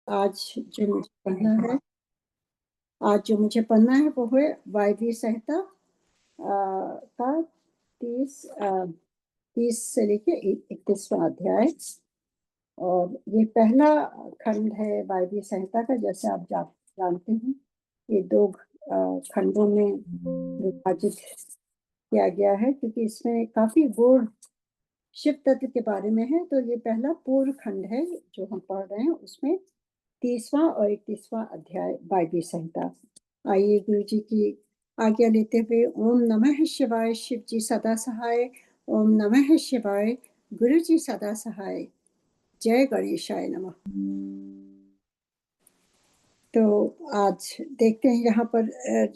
आज जो मुझे पढ़ना है आज जो मुझे पढ़ना है वो है वायवी संहिता का 30 से लेके 31वां अध्याय। और ये पहला खंड है वायवी संहिता का। जैसे आप जानते हैं, ये दो खंडों में विभाजित किया गया है, क्योंकि इसमें काफी गूढ़ शिव तत्व के बारे में है। तो ये पहला पूर्व खंड है जो हम पढ़ रहे हैं, उसमें 30वां और 31वां अध्याय वायवी संहिता। आइए गुरु जी की आज्ञा लेते हुए ओम नमः शिवाय, शिव जी सदा सहाय। ओम नमः शिवाय, गुरु जी सदा सहाय। जय गणेशाय नमः। तो आज देखते हैं यहाँ पर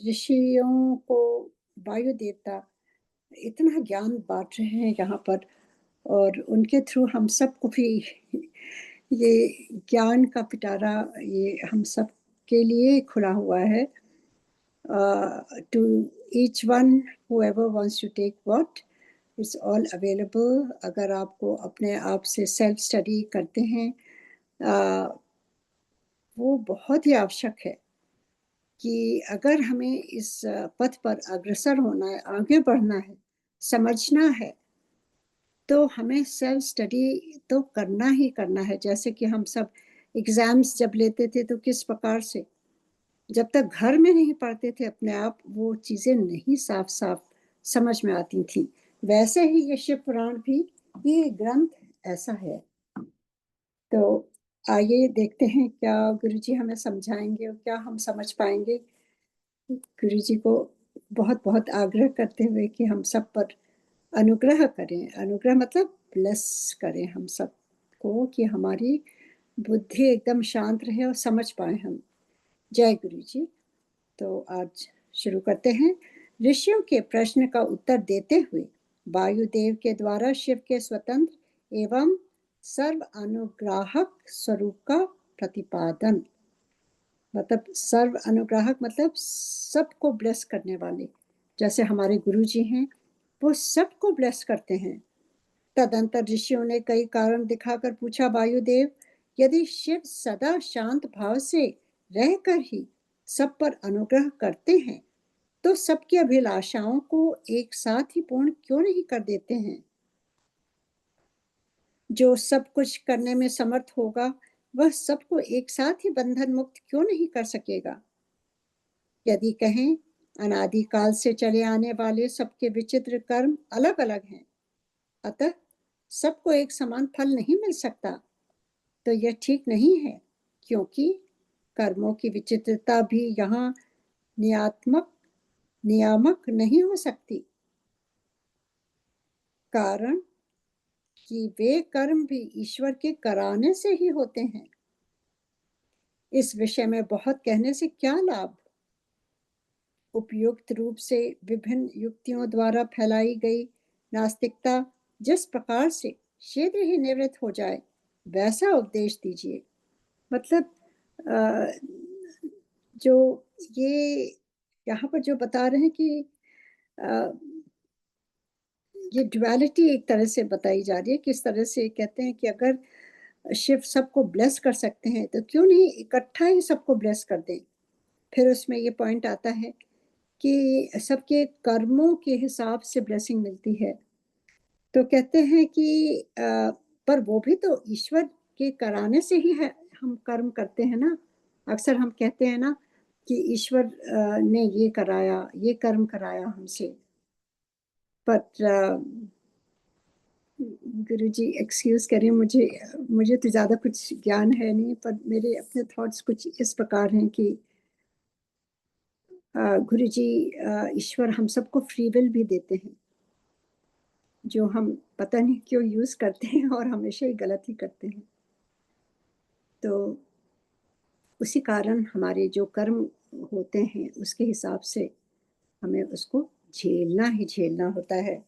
ऋषियों को वायु देवता इतना ज्ञान बांट रहे हैं यहाँ पर, और उनके थ्रू हम सबको भी ये ज्ञान का पिटारा ये हम सब के लिए खुला हुआ है। To each one, whoever wants to take what, it's all available. अगर आपको अपने आप से सेल्फ स्टडी करते हैं, वो बहुत ही आवश्यक है कि अगर हमें इस पथ पर अग्रसर होना है, आगे बढ़ना है, समझना है, तो हमें सेल्फ स्टडी तो करना ही करना है। जैसे कि हम सब एग्जाम्स जब लेते थे तो किस प्रकार से, जब तक घर में नहीं पढ़ते थे अपने आप, वो चीजें नहीं साफ साफ समझ में आती थी। वैसे ही ये शिव पुराण भी, ये ग्रंथ ऐसा है। तो आइए देखते हैं क्या गुरुजी हमें समझाएंगे और क्या हम समझ पाएंगे। गुरुजी को बहुत बहुत आग्रह करते हुए कि हम सब पर अनुग्रह करें। अनुग्रह मतलब ब्लेस करें हम सब को, कि हमारी बुद्धि एकदम शांत रहे और समझ पाए हम। जय गुरु जी। तो आज शुरू करते हैं। ऋषियों के प्रश्न का उत्तर देते हुए वायुदेव के द्वारा शिव के स्वतंत्र एवं सर्व अनुग्राहक स्वरूप का प्रतिपादन। मतलब सर्व अनुग्राहक मतलब सबको ब्लेस करने वाले। जैसे हमारे गुरु जी हैं, वो सबको ब्लेस करते हैं। तदंतर ऋषियों ने कई कारण दिखाकर पूछा, वायुदेव, यदि शिव सदा शांत भाव से रहकर ही सब पर अनुग्रह करते हैं, तो सबकी अभिलाषाओं को एक साथ ही पूर्ण क्यों नहीं कर देते हैं? जो सब कुछ करने में समर्थ होगा, वह सबको एक साथ ही बंधन मुक्त क्यों नहीं कर सकेगा? यदि कहें, अनादिकाल से चले आने वाले सबके विचित्र कर्म अलग अलग हैं, अतः सबको एक समान फल नहीं मिल सकता, तो यह ठीक नहीं है, क्योंकि कर्मों की विचित्रता भी यहाँ नियामक नहीं हो सकती। कारण कि वे कर्म भी ईश्वर के कराने से ही होते हैं। इस विषय में बहुत कहने से क्या लाभ? उपयुक्त रूप से विभिन्न युक्तियों द्वारा फैलाई गई नास्तिकता जिस प्रकार से शीघ्र ही निवृत्त हो जाए, वैसा उपदेश दीजिए। मतलब जो ये यहाँ पर जो बता रहे हैं कि ये ड्युअलिटी एक तरह से बताई जा रही है। किस तरह से कहते हैं कि अगर शिव सबको ब्लेस कर सकते हैं, तो क्यों नहीं इकट्ठा ही सबको ब्लेस कर दें। फिर उसमें ये पॉइंट आता है कि सबके कर्मों के हिसाब से ब्लेसिंग मिलती है। तो कहते हैं कि पर वो भी तो ईश्वर के कराने से ही है, हम कर्म करते हैं ना। अक्सर हम कहते हैं ना कि ईश्वर ने ये कराया, ये कर्म कराया हमसे। पर गुरुजी एक्सक्यूज करें, मुझे तो ज़्यादा कुछ ज्ञान है नहीं, पर मेरे अपने थॉट्स कुछ इस प्रकार हैं कि गुरुजी ईश्वर हम सबको फ्री विल भी देते हैं, जो हम पता नहीं क्यों यूज़ करते हैं और हमेशा ही गलत ही करते हैं। तो उसी कारण हमारे जो कर्म होते हैं उसके हिसाब से हमें उसको झेलना ही झेलना होता है।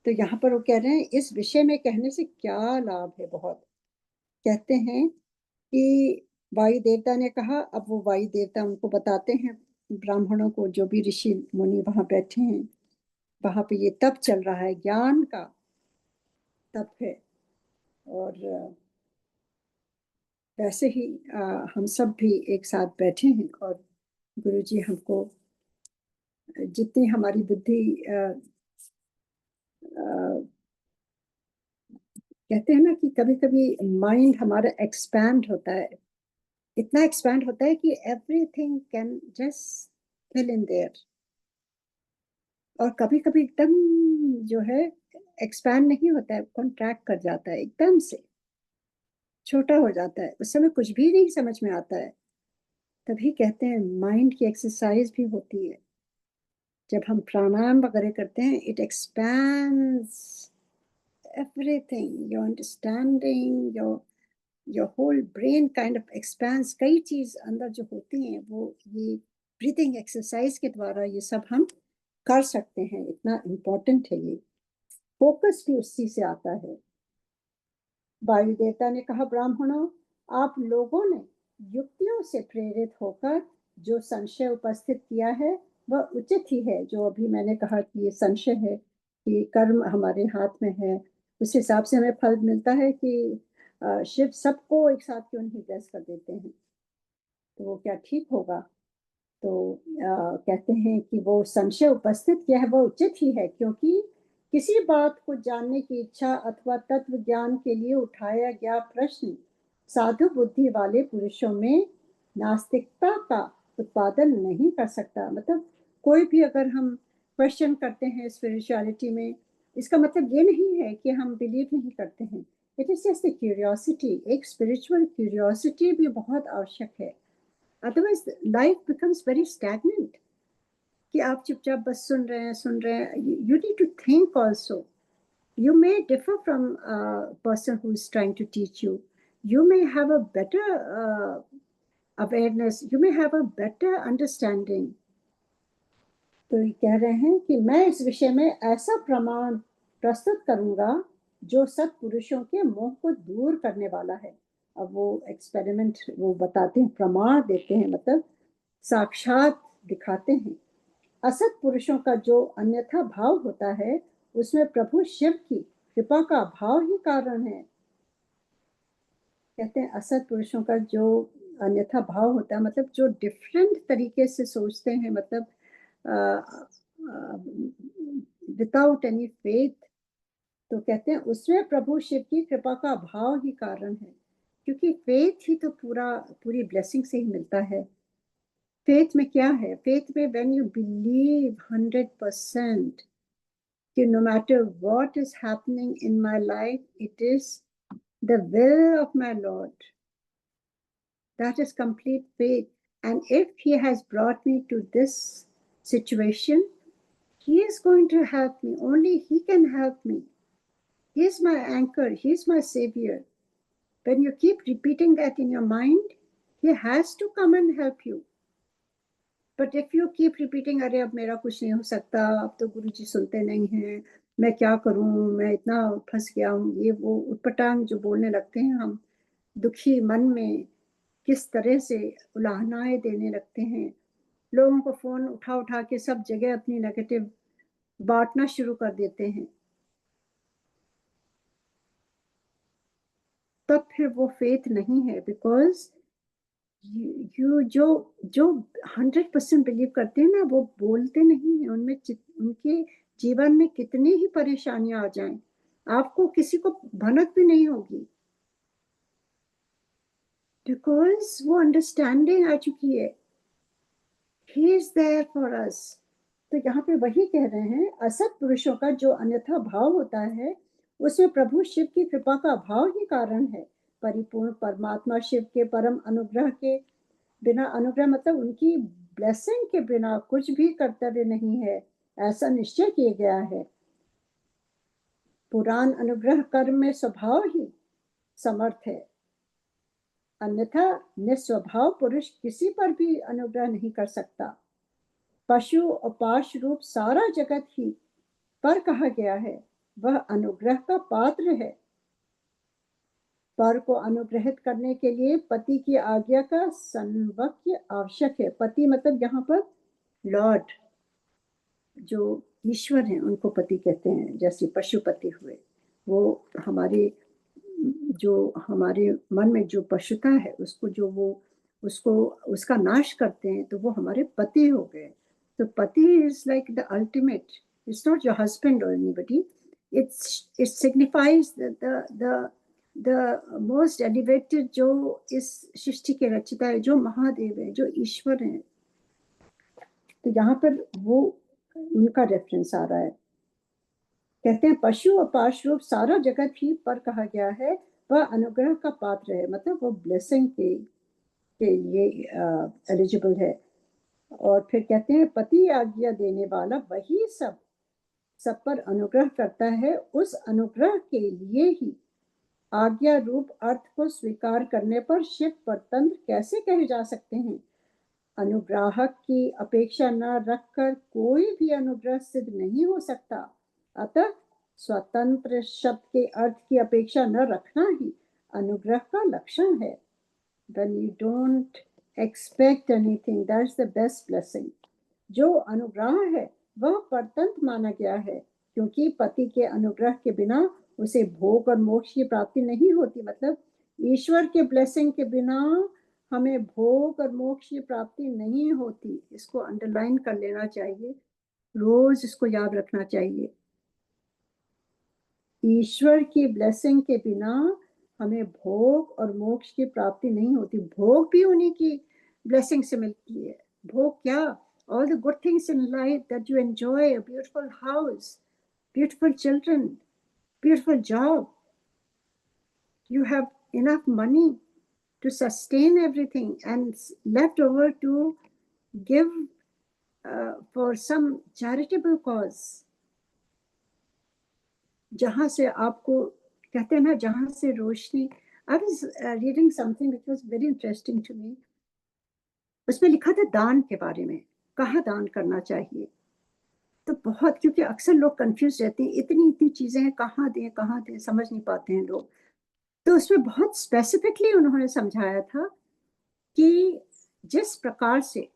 तो यहाँ पर वो कह रहे हैं, इस विषय में कहने से क्या लाभ है। बहुत कहते हैं कि वायु देवता ने कहा। अब वो वायु देवता उनको बताते हैं, ब्राह्मणों को, जो भी ऋषि मुनि वहां बैठे हैं, वहां पे ये तप चल रहा है, ज्ञान का तप है। और वैसे ही हम सब भी एक साथ बैठे हैं और गुरुजी हमको जितनी हमारी बुद्धि कहते हैं ना कि कभी कभी माइंड हमारा एक्सपैंड होता है, इतना एक्सपैंड होता है कि everything can just fill in there, और कभी कभी एकदम जो है एक्सपैंड नहीं होता है, कॉन्ट्रैक्ट कर जाता है, एकदम से छोटा हो जाता है, उस समय कुछ भी नहीं समझ में आता है। तभी कहते हैं माइंड की एक्सरसाइज भी होती है। जब हम प्राणायाम वगैरह करते हैं, it expands everything, your understanding, your whole brain kind of expands. कई चीज अंदर जो होती हैं वो ये ब्रीथिंग एक्सरसाइज के द्वारा ये सब हम कर सकते हैं। इतना इम्पोर्टेंट है ये। फोकस भी उसी से आता है। वायु देवता ने कहा, ब्राह्मणों, आप लोगों ने युक्तियों से प्रेरित होकर जो संशय उपस्थित किया है वह उचित ही है। जो अभी मैंने कहा कि ये संशय है कि कर्म हमारे हाथ में है, उस हिसाब से हमें फल मिलता है कि शिव सबको एक साथ क्यों नहीं ब्लेस कर देते हैं, तो वो क्या ठीक होगा? तो कहते हैं कि वो संशय उपस्थित किया है, वो उचित ही है, क्योंकि किसी बात को जानने की इच्छा अथवा तत्व ज्ञान के लिए उठाया गया प्रश्न साधु बुद्धि वाले पुरुषों में नास्तिकता का उत्पादन नहीं कर सकता। मतलब कोई भी अगर हम क्वेश्चन करते हैं स्पिरिचुअलिटी में, इसका मतलब ये नहीं है कि हम बिलीव नहीं करते हैं। It is just curiosity. एक स्पिरिचुअल क्यूरियोसिटी भी बहुत आवश्यक है, otherwise life becomes very stagnant. कि आप चुपचाप बस सुन रहे हैं, you need to think also. You may differ from a person who is trying to teach you. You may have a better awareness. You may have a better understanding. तो ये कह रहे हैं कि मैं इस विषय में ऐसा प्रमाण प्रस्तुत करूंगा जो सब पुरुषों के मोह को दूर करने वाला है। अब वो एक्सपेरिमेंट वो बताते हैं, प्रमाण देते हैं, मतलब साक्षात दिखाते हैं। असत पुरुषों का जो अन्यथा भाव होता है उसमें प्रभु शिव की कृपा का भाव ही कारण है। कहते हैं असत पुरुषों का जो अन्यथा भाव होता है, मतलब जो डिफरेंट तरीके से सोचते हैं, मतलब विदाउट एनी फेथ, तो कहते हैं उसमें प्रभु शिव की कृपा का भाव ही कारण है। क्योंकि फेथ ही तो पूरी ब्लेसिंग से ही मिलता है। फेथ में क्या है? फेथ में व्हेन यू बिलीव 100% कि no matter what is happening in my life, it is the will of my Lord. That is complete faith. And if He has brought me to this situation, He is going to help me. Only He can help me. He is my anchor. He is my savior. When you keep repeating that in your mind, He has to come and help you. But if you keep repeating, अरे अब मेरा कुछ नहीं हो सकता, अब तो गुरुजी सुनते नहीं हैं, मैं क्या करूं, मैं इतना फंस गया हूँ, ये वो उटपटांग जो बोलने लगते हैं हम, दुखी मन में किस तरह से उलाहनाएं देने लगते हैं। लोगों को फोन उठा उठा के सब जगह अपनी नेगेटिव बांटना शुरू कर देते हैं। तब फिर वो फेथ नहीं है, बिकॉज यू जो जो 100% बिलीव करते हैं ना, वो बोलते नहीं है। उनमें उनके जीवन में कितनी ही परेशानियां आ जाएं, आपको किसी को भनक भी नहीं होगी, बिकॉज वो अंडरस्टैंडिंग आ चुकी है। He is there for us. तो यहाँ पे वही कह रहे हैं, असत पुरुषों का जो अन्यथा भाव होता है उसमें प्रभु शिव की कृपा का भाव ही कारण है। परिपूर्ण परमात्मा शिव के परम अनुग्रह के बिना, अनुग्रह मतलब उनकी ब्लेसिंग के बिना कुछ भी कर्तव्य नहीं है, ऐसा निश्चय किया गया है। पुराण अनुग्रह कर्म में स्वभाव ही समर्थ है, अन्यथा निस्वभाव पुरुष किसी पर भी अनुग्रह नहीं कर सकता। पशु और पाश रूप सारा जगत ही पर कहा गया है, वह अनुग्रह का पात्र है। पर को अनुग्रहित करने के लिए पति की आज्ञा का संवक्य आवश्यक है। पति मतलब यहाँ पर लॉर्ड, जो ईश्वर हैं उनको पति कहते हैं। जैसे पशुपति हुए, वो हमारी जो हमारे मन में जो पशुता है उसको जो वो उसको उसका नाश करते हैं, तो वो हमारे पति हो गए। तो पति is like the ultimate, it's not your husband और anybody, it signifies the most elevated, जो इस सृष्टि के रचयिता है, जो महादेव है, जो ईश्वर है। तो यहाँ पर वो उनका रेफरेंस आ रहा है। कहते हैं पशु और पार्श्व सारा जगत ही पर कहा गया है, वह अनुग्रह का पात्र है, मतलब वो ब्लेसिंग के लिए एलिजिबल है। और फिर कहते हैं पति आज्ञा देने वाला वही सब पर अनुग्रह करता है, उस अनुग्रह के लिए ही आज्ञा रूप अर्थ को स्वीकार करने पर शिव परतंत्र कैसे कहे जा सकते हैं। अनुग्राहक की अपेक्षा न रखकर कोई भी अनुग्रह सिद्ध नहीं हो सकता, अतः स्वतंत्र शब्द के अर्थ की अपेक्षा न रखना ही अनुग्रह का लक्षण है। When you don't expect anything, that's the best blessing. जो अनुग्रह है वह परतंत्र माना गया है, क्योंकि पति के अनुग्रह के बिना उसे भोग और मोक्ष की प्राप्ति नहीं होती। मतलब ईश्वर के ब्लेसिंग के बिना हमें भोग और मोक्ष की प्राप्ति नहीं होती। इसको अंडरलाइन कर लेना चाहिए, रोज इसको याद रखना चाहिए। ईश्वर की ब्लेसिंग के बिना हमें भोग और मोक्ष की प्राप्ति नहीं होती। भोग भी उन्हीं की ब्लेसिंग से मिलती है। भोग क्या? All the good things in life that you enjoy, a beautiful house, beautiful children, beautiful job, you have enough money to sustain everything and left over to give for some charitable cause. जहां से आपको कहते हैं ना, जहां से रोशनी। I was reading something which was very interesting to me. उसमें लिखा था दान के बारे में, कहाँ दान करना चाहिए। तो बहुत, क्योंकि अक्सर लोग कंफ्यूज रहते हैं, इतनी इतनी चीजें हैं, कहाँ दें समझ नहीं पाते हैं लोग। तो उसमें बहुत स्पेसिफिकली उन्होंने समझाया था कि जिस प्रकार से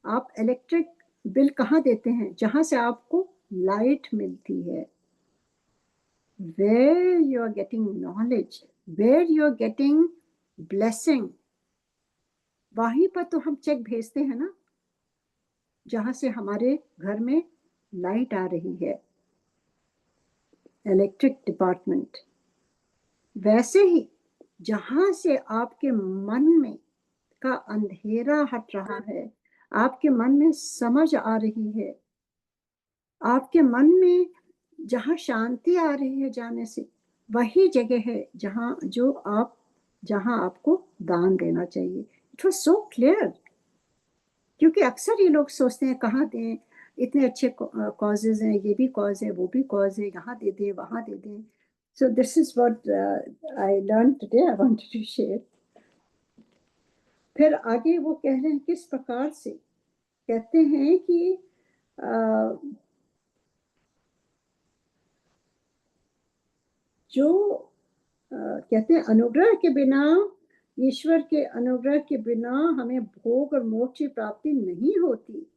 आप इलेक्ट्रिक बिल कहाँ देते हैं, जहां से आपको लाइट मिलती है, where you are getting knowledge, where you are getting blessing, वहीं पर तो हम चेक भेजते हैं ना, जहां से हमारे घर में लाइट आ रही है, इलेक्ट्रिक डिपार्टमेंट। वैसे ही जहां से आपके मन में का अंधेरा हट रहा है, आपके मन में समझ आ रही है, आपके मन में जहां शांति आ रही है जाने से, वही जगह है जहां आपको दान देना चाहिए। It was so clear. क्योंकि अक्सर ये लोग सोचते हैं कहाँ दें, इतने अच्छे कॉजेज हैं, ये भी कॉज है, वो भी कॉज है, यहाँ दे दें, वहां दे दें। So this is what I learn today, I wanted to share. फिर आगे वो कह रहे हैं किस प्रकार से, कहते हैं कि जो कहते हैं अनुग्रह के बिना, ईश्वर के अनुग्रह के बिना हमें भोग और मोक्ष की प्राप्ति नहीं होती।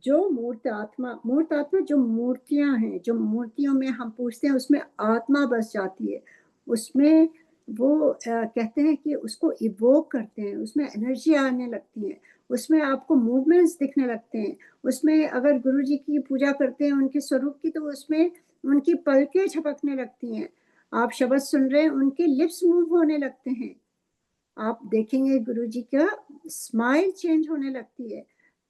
जो मूर्त आत्मा जो मूर्तियां हैं, जो मूर्तियों में हम पूछते हैं, उसमें आत्मा बस जाती है, उसमें वो कहते हैं कि उसको इवोक करते हैं, उसमें एनर्जी आने लगती है, उसमें आपको मूवमेंट्स दिखने लगते हैं। उसमें अगर गुरु जी की पूजा करते हैं उनके स्वरूप की, तो उसमें उनकी पलकें झपकने लगती हैं। आप शब्द सुन रहे हैं, उनके लिप्स मूव होने लगते हैं। आप देखेंगे गुरु जी का स्माइल चेंज होने लगती है,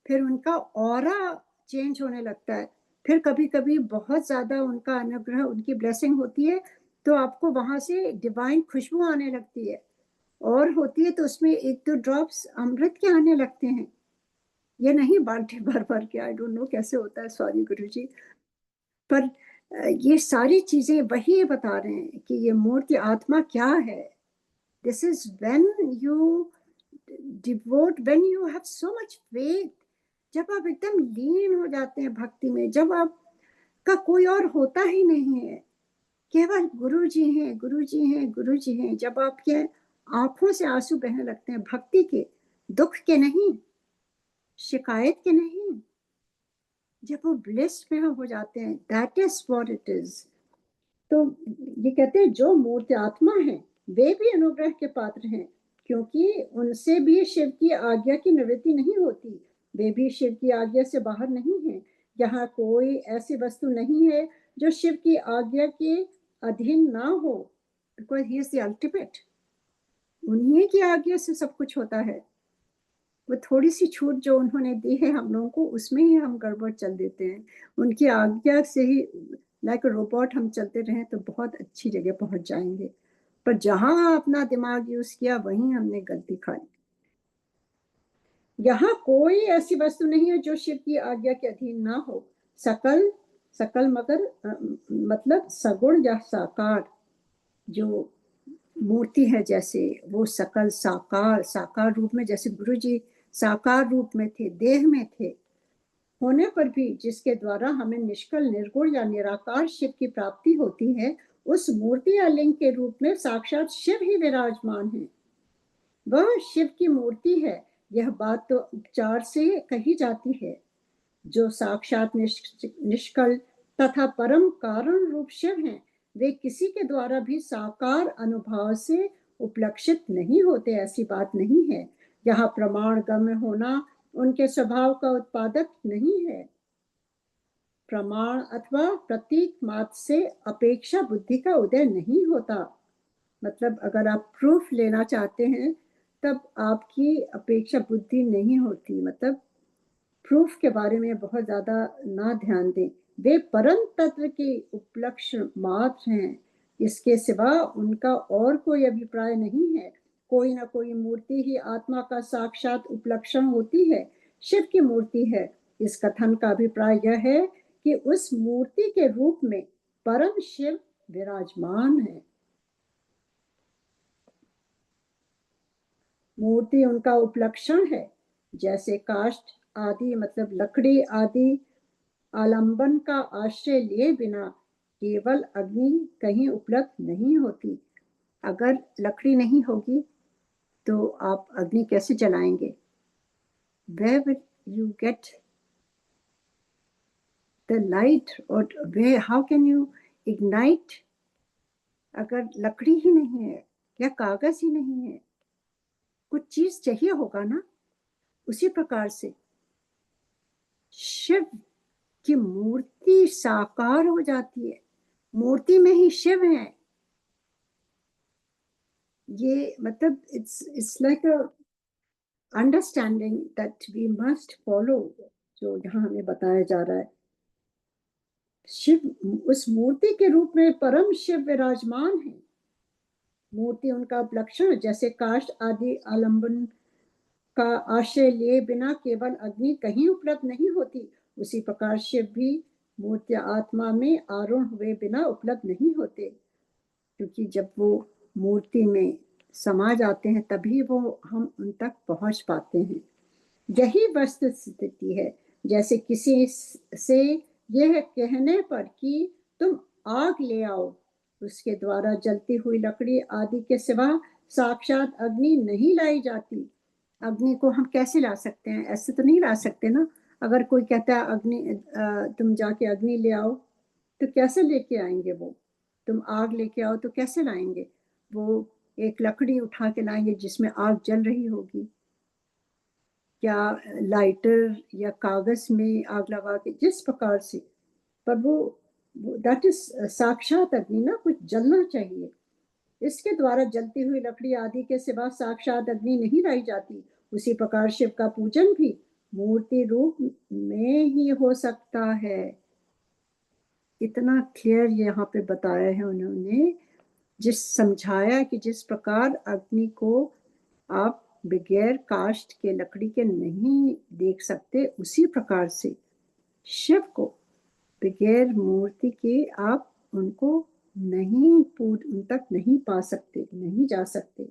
फिर उनका ऑरा चेंज होने लगता है। फिर कभी कभी बहुत ज्यादा उनका अनुग्रह, उनकी ब्लेसिंग होती है, तो आपको वहां से डिवाइन खुशबू आने लगती है, और होती है तो उसमें एक दो ड्रॉप्स अमृत के आने लगते हैं। ये नहीं बाल्टी भर भर के, आई डोंट नो कैसे होता है, सॉरी गुरु जी। पर ये सारी चीजें वही बता रहे हैं कि ये मूर्ति आत्मा क्या है। This is when you devote, when you have so much faith, जब आप एकदम लीन हो जाते हैं भक्ति में, जब आपका कोई और होता ही नहीं है, केवल गुरु जी हैं, गुरु जी हैं, गुरु जी हैं। जब आपके आंखों से आंसू बहने लगते हैं, भक्ति के, दुख के नहीं, शिकायत के नहीं, जब वो ब्लिस में हो जाते हैं, that is what it is. तो ये कहते हैं जो मूर्ति आत्मा है वे भी अनुग्रह के पात्र हैं, क्योंकि उनसे भी शिव की आज्ञा की निवृत्ति नहीं होती, वे भी शिव की आज्ञा से बाहर नहीं है। यहाँ कोई ऐसी वस्तु नहीं है जो शिव की आज्ञा के अधीन ना हो, because he is the ultimate. उन्हीं की आज्ञा से सब कुछ होता है। वो थोड़ी सी छूट जो उन्होंने दी है हम लोगों को, उसमें ही हम गड़बड़ चल देते हैं। उनकी आज्ञा से ही लाइक रोबोट हम चलते रहें तो बहुत अच्छी जगह पहुंच जाएंगे, पर जहां अपना दिमाग यूज किया वहीं हमने गलती खाई। यहाँ कोई ऐसी वस्तु नहीं है जो शिव की आज्ञा के अधीन ना हो। सकल सकल मगर मतलब सगुण या साकार जो मूर्ति है, जैसे वो सकल साकार, साकार रूप में, जैसे गुरु जी साकार रूप में थे, देह में थे, होने पर भी जिसके द्वारा हमें निष्कल निर्गुण या निराकार शिव की प्राप्ति होती है, उस मूर्ति या लिंग के रूप में साक्षात शिव ही विराजमान है। वह शिव की मूर्ति है, यह बात तो उपचार से कही जाती है। जो साक्षात निष्कल तथा परम कारण रूप शिव हैं, वे किसी के द्वारा भी साकार अनुभव से उपलक्षित नहीं होते, ऐसी बात नहीं है। यहाँ प्रमाण गम्य होना उनके स्वभाव का उत्पादक नहीं है। प्रमाण अथवा प्रतीक मात्र से अपेक्षा बुद्धि का उदय नहीं होता। मतलब अगर आप प्रूफ लेना चाहते हैं तब आपकी अपेक्षा बुद्धि नहीं होती। मतलब प्रूफ के बारे में बहुत ज्यादा ना ध्यान दें, वे परम तत्व के उपलक्ष्य मात्र हैं, इसके सिवा उनका और कोई अभिप्राय नहीं है। कोई ना कोई मूर्ति ही आत्मा का साक्षात उपलक्षण होती है, शिव की मूर्ति है। इस कथन का अभिप्राय यह है कि उस मूर्ति के रूप में परम शिव विराजमान है। मूर्ति उनका उपलक्षण है, जैसे काष्ठ आदि मतलब लकड़ी आदि आलंबन का आश्रय लिए बिना केवल अग्नि कहीं उपलब्ध नहीं होती। अगर लकड़ी नहीं होगी तो आप अग्नि कैसे जलाएंगे? Where will you get the light, or where, how can you ignite? अगर लकड़ी ही नहीं है या कागज ही नहीं है, कुछ चीज चाहिए होगा ना। उसी प्रकार से शिव की मूर्ति साकार हो जाती है, मूर्ति में ही शिव है। ये मतलब it's like a understanding that we must follow, जो यहाँ हमें बताया जा रहा है। शिव उस मूर्ति के रूप में परम शिव विराजमान है। मूर्ति उनका उपलक्षण, जैसे काष्ठ आदि आलंबन का आश्रय लिए बिना केवल अग्नि कहीं उपलब्ध नहीं होती, उसी प्रकार शिव भी मूर्ति आत्मा में आरूढ़ हुए बिना उपलब्ध नहीं होते, क्योंकि जब वो मूर्ति में समा जाते हैं तभी वो हम उन तक पहुंच पाते हैं। यही वस्तु स्थिति है। जैसे किसी से यह कहने पर कि तुम आग ले आओ, उसके द्वारा जलती हुई लकड़ी आदि के सिवा साक्षात अग्नि नहीं लाई जाती। अग्नि को हम कैसे ला सकते हैं? ऐसे तो नहीं ला सकते ना। अगर कोई कहता है अग्नि तुम जाके अग्नि ले आओ, तो कैसे लेके आएंगे वो? तुम आग लेके आओ तो कैसे लाएंगे? वो एक लकड़ी उठा के लाएंगे जिसमें आग जल रही होगी, या लाइटर या कागज में आग लगा के, जिस प्रकार से। पर वो दैट इज साक्षात अग्नि ना, कुछ जलना चाहिए। इसके द्वारा जलती हुई लकड़ी आदि के सिवा साक्षात अग्नि नहीं लाई जाती। उसी प्रकार शिव का पूजन भी मूर्ति रूप में ही हो सकता है। इतना क्लियर यहाँ पे बताया है उन्होंने, जिस समझाया कि जिस प्रकार अग्नि को आप बगैर काष्ठ के लकड़ी के नहीं देख सकते, उसी प्रकार से शिव को बगैर मूर्ति के आप उनको नहीं उन तक नहीं पा सकते, नहीं जा सकते।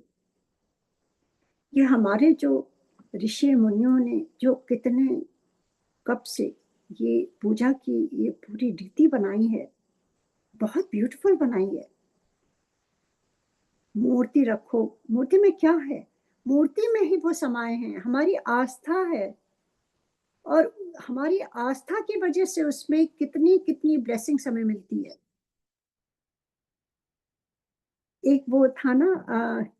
ये हमारे जो ऋषि मुनियों ने जो कितने कब से ये पूजा की ये पूरी रीति बनाई है, बहुत ब्यूटीफुल बनाई है। मूर्ति रखो, मूर्ति में क्या है? मूर्ति में ही वो समाये हैं, हमारी आस्था है, और हमारी आस्था की वजह से उसमें कितनी कितनी ब्लेसिंग्स हमें मिलती है। एक वो था ना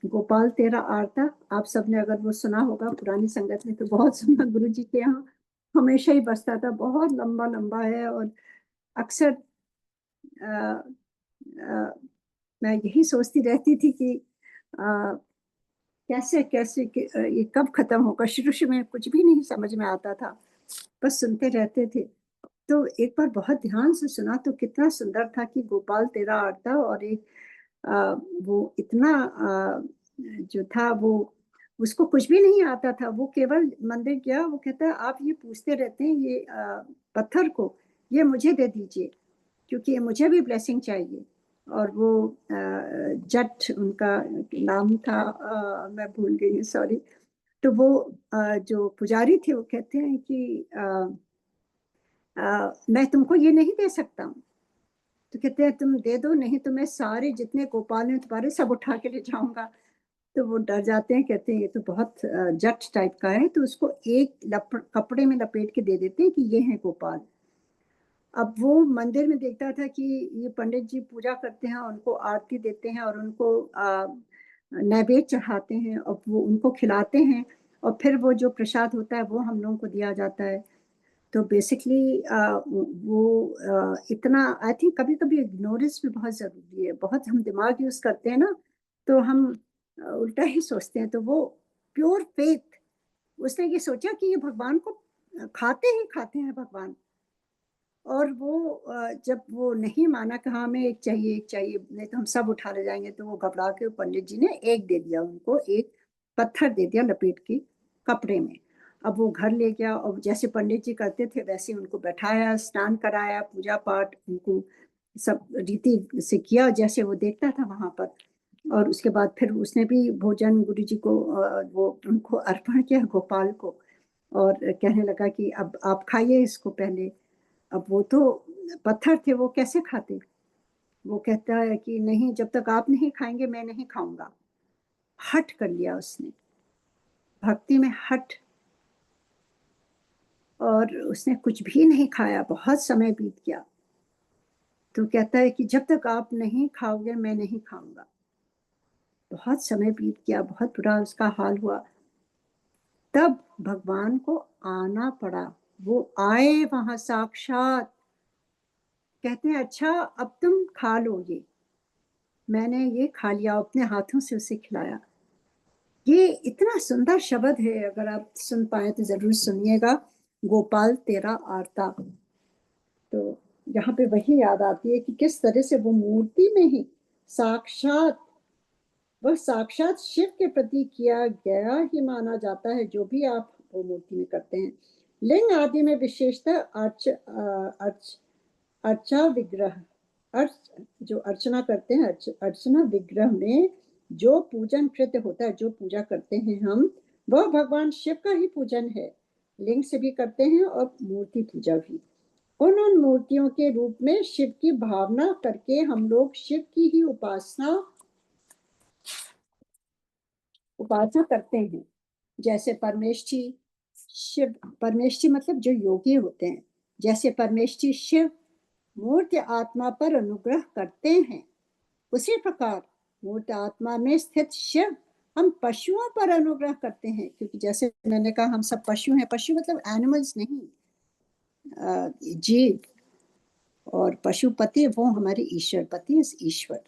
गोपाल तेरा आरता, आप सबने अगर वो सुना होगा, पुरानी संगत में तो बहुत सुना, गुरु जी के यहाँ हमेशा ही बजता था, बहुत लंबा लंबा है। और अक्सर अ, अ, मैं यही सोचती रहती थी कि अ, कैसे कैसे ये कब खत्म होगा। शुरू शुरू में कुछ भी नहीं समझ में आता था, बस सुनते रहते थे। तो एक बार बहुत ध्यान से सुना तो कितना सुंदर था कि गोपाल तेरा आरता, और एक वो इतना जो था वो, उसको कुछ भी नहीं आता था, वो केवल मंदिर गया, वो कहता है आप ये पूछते रहते हैं ये पत्थर को, ये मुझे दे दीजिए क्योंकि मुझे भी ब्लेसिंग चाहिए। और वो जट उनका नाम था, मैं भूल गई, सॉरी। तो वो जो पुजारी थे वो कहते हैं कि मैं तुमको ये नहीं दे सकता हूँ। तो कहते हैं तुम दे दो, नहीं तो मैं सारे जितने गोपाल हैं तुम्हारे सब उठा के ले जाऊंगा। तो वो डर जाते हैं, कहते हैं ये तो बहुत जट टाइप का है, तो उसको एक कपड़े में लपेट के दे देते हैं कि ये है गोपाल। अब वो मंदिर में देखता था कि ये पंडित जी पूजा करते हैं, उनको आरती देते हैं और उनको नैवेद्य चढ़ाते हैं और वो उनको खिलाते हैं, और फिर वो जो प्रसाद होता है वो हम लोगों को दिया जाता है। तो बेसिकली वो इतना, आई थिंक कभी कभी इग्नोरेंस भी बहुत जरूरी है। बहुत हम दिमाग यूज करते हैं ना, तो हम उल्टा ही सोचते हैं। तो वो प्योर फेथ, उसने ये सोचा कि ये भगवान को खाते ही खाते हैं भगवान। और वो जब वो नहीं माना कि हाँ हमें एक चाहिए, एक चाहिए, नहीं तो हम सब उठा ले जाएंगे, तो वो घबरा के पंडित जी ने एक दे दिया उनको, एक पत्थर दे दिया लपेट के कपड़े में। अब वो घर ले गया और जैसे पंडित जी करते थे वैसे उनको बैठाया, स्नान कराया, पूजा पाठ उनको सब रीति से किया जैसे वो देखता था वहां पर। और उसके बाद फिर उसने भी भोजन गुरु जी को वो उनको अर्पण किया, गोपाल को। और कहने लगा कि अब आप खाइए इसको पहले। अब वो तो पत्थर थे, वो कैसे खाते। वो कहता है कि नहीं, जब तक आप नहीं खाएंगे मैं नहीं खाऊंगा। हट कर लिया उसने, भक्ति में हट। और उसने कुछ भी नहीं खाया, बहुत समय बीत गया। तो कहता है कि जब तक आप नहीं खाओगे मैं नहीं खाऊंगा। बहुत समय बीत गया, बहुत बुरा उसका हाल हुआ। तब भगवान को आना पड़ा, वो आए वहां साक्षात। कहते हैं अच्छा अब तुम खा लो ये। मैंने ये खा लिया, अपने हाथों से उसे खिलाया। ये इतना सुंदर शब्द है, अगर आप सुन पाए तो जरूर सुनिएगा, गोपाल तेरा आरता। तो यहाँ पे वही याद आती है कि किस तरह से वो मूर्ति में ही साक्षात, वह साक्षात शिव के प्रति किया गया ही माना जाता है, जो भी आप वो मूर्ति में करते हैं। लिंग आदि में विशेषतः अर्चा विग्रह, अर्च जो अर्चना करते हैं, अर्चना विग्रह में जो पूजन कृत्य होता है, जो पूजा करते हैं हम, वह भगवान शिव का ही पूजन है। लिंग से भी करते हैं और मूर्ति पूजा भी। उन मूर्तियों के रूप में शिव की भावना करके हम लोग शिव की ही उपासना करते हैं। जैसे परमेष्ठी शिव, परमेष्ठी मतलब जो योगी होते हैं, जैसे परमेष्ठी शिव मूर्त आत्मा पर अनुग्रह करते हैं, उसी प्रकार मूर्त आत्मा में स्थित शिव हम पशुओं पर अनुग्रह करते हैं। क्योंकि जैसे मैंने कहा हम सब पशु हैं, पशु मतलब एनिमल्स नहीं, जीव। और पशुपति वो हमारे ईश्वर पति, इस ईश्वर।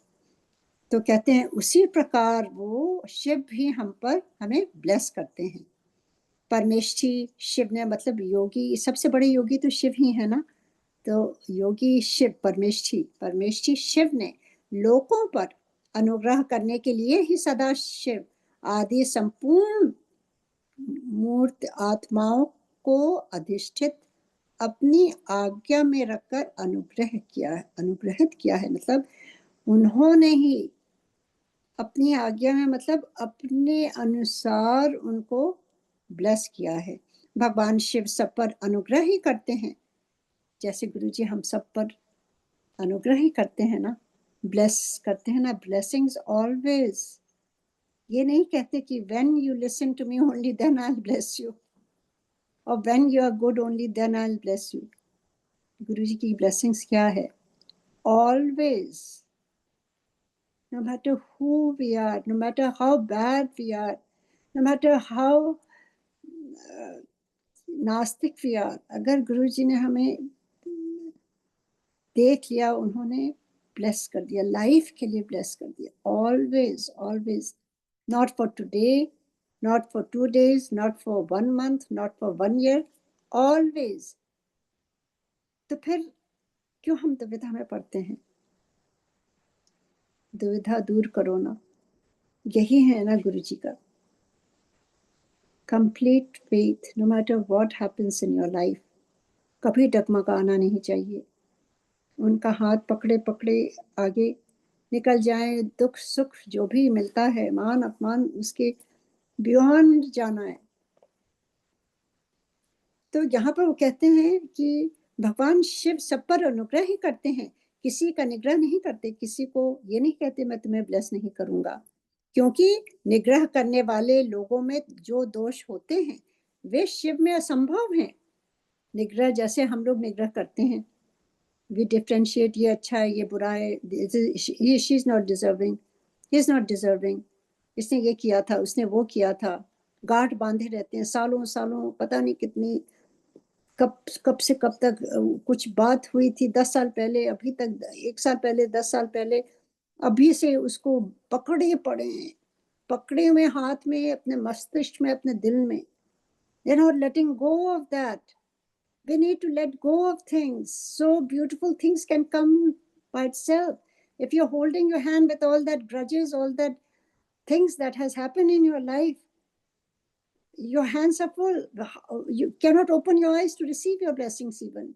तो कहते हैं उसी प्रकार वो शिव भी हम पर हमें ब्लेस करते हैं। परमेष्ठी शिव ने मतलब योगी, सबसे बड़े योगी तो शिव ही है ना। तो योगी शिव, परमेष्ठी परमेष्ठी शिव ने लोगों पर अनुग्रह करने के लिए ही सदा शिव आदि संपूर्ण मूर्त आत्माओं को अधिष्ठित अपनी आज्ञा में रखकर अनुग्रहित किया है। मतलब उन्होंने ही अपनी आज्ञा में, मतलब अपने अनुसार उनको ब्लेस किया है। भगवान शिव सब पर अनुग्रह ही करते हैं, जैसे गुरु जी हम सब पर अनुग्रह ही करते हैं ना, ब्लेस करते हैं ना, ब्लेसिंग्स ऑलवेज। ये नहीं कहते कि when you listen to me only then I bless you, और when you are good only then I bless you. Guru ji की ब्लेसिंग्स क्या है, always. no matter who we are, no matter how bad we are, no matter how नास्तिक we are, अगर गुरु जी ने हमें देख लिया, उन्होंने ब्लेस कर दिया, लाइफ के लिए ब्लेस कर दिया, always always, not for today, not for 2 days, not for 1 month, not for 1 year, always. तो फिर क्यों हम दुविधा में पड़ते हैं? दुविधा दूर करो ना, यही है ना गुरु जी का complete faith, no matter what happens in your life. कभी डगमगाना नहीं चाहिए, उनका हाथ पकड़े पकड़े आगे निकल जाए, दुख सुख जो भी मिलता है, मान अपमान, उसके बियॉन्ड जाना है। तो यहाँ पर वो कहते हैं कि भगवान शिव सब पर अनुग्रह ही करते हैं, किसी का निग्रह नहीं करते, किसी को ये नहीं कहते मैं तुम्हें ब्लेस नहीं करूंगा, क्योंकि निग्रह करने वाले लोगों में जो दोष होते हैं वे शिव में असंभव हैं। निग्रह जैसे हम लोग निग्रह करते हैं, वी डिफ्रेंशिएट, ये अच्छा है, ये बुरा है, she is not deserving, he is not deserving, इसने ये किया था, उसने वो किया था, गांठ बांधे रहते हैं सालों सालों, पता नहीं कितनी कब कब से कब तक कुछ बात हुई थी 10 साल पहले, अभी तक 1 साल पहले, 10 साल पहले, अभी से उसको पकड़े पड़े हैं, पकड़े हुए हाथ में, अपने मस्तिष्क में, अपने दिल में। They're not letting go of that. We need to let go of things. So beautiful things can come by itself. If you're holding your hand with all that grudges, all that things that has happened in your life, your hands are full. You cannot open your eyes to receive your blessings even.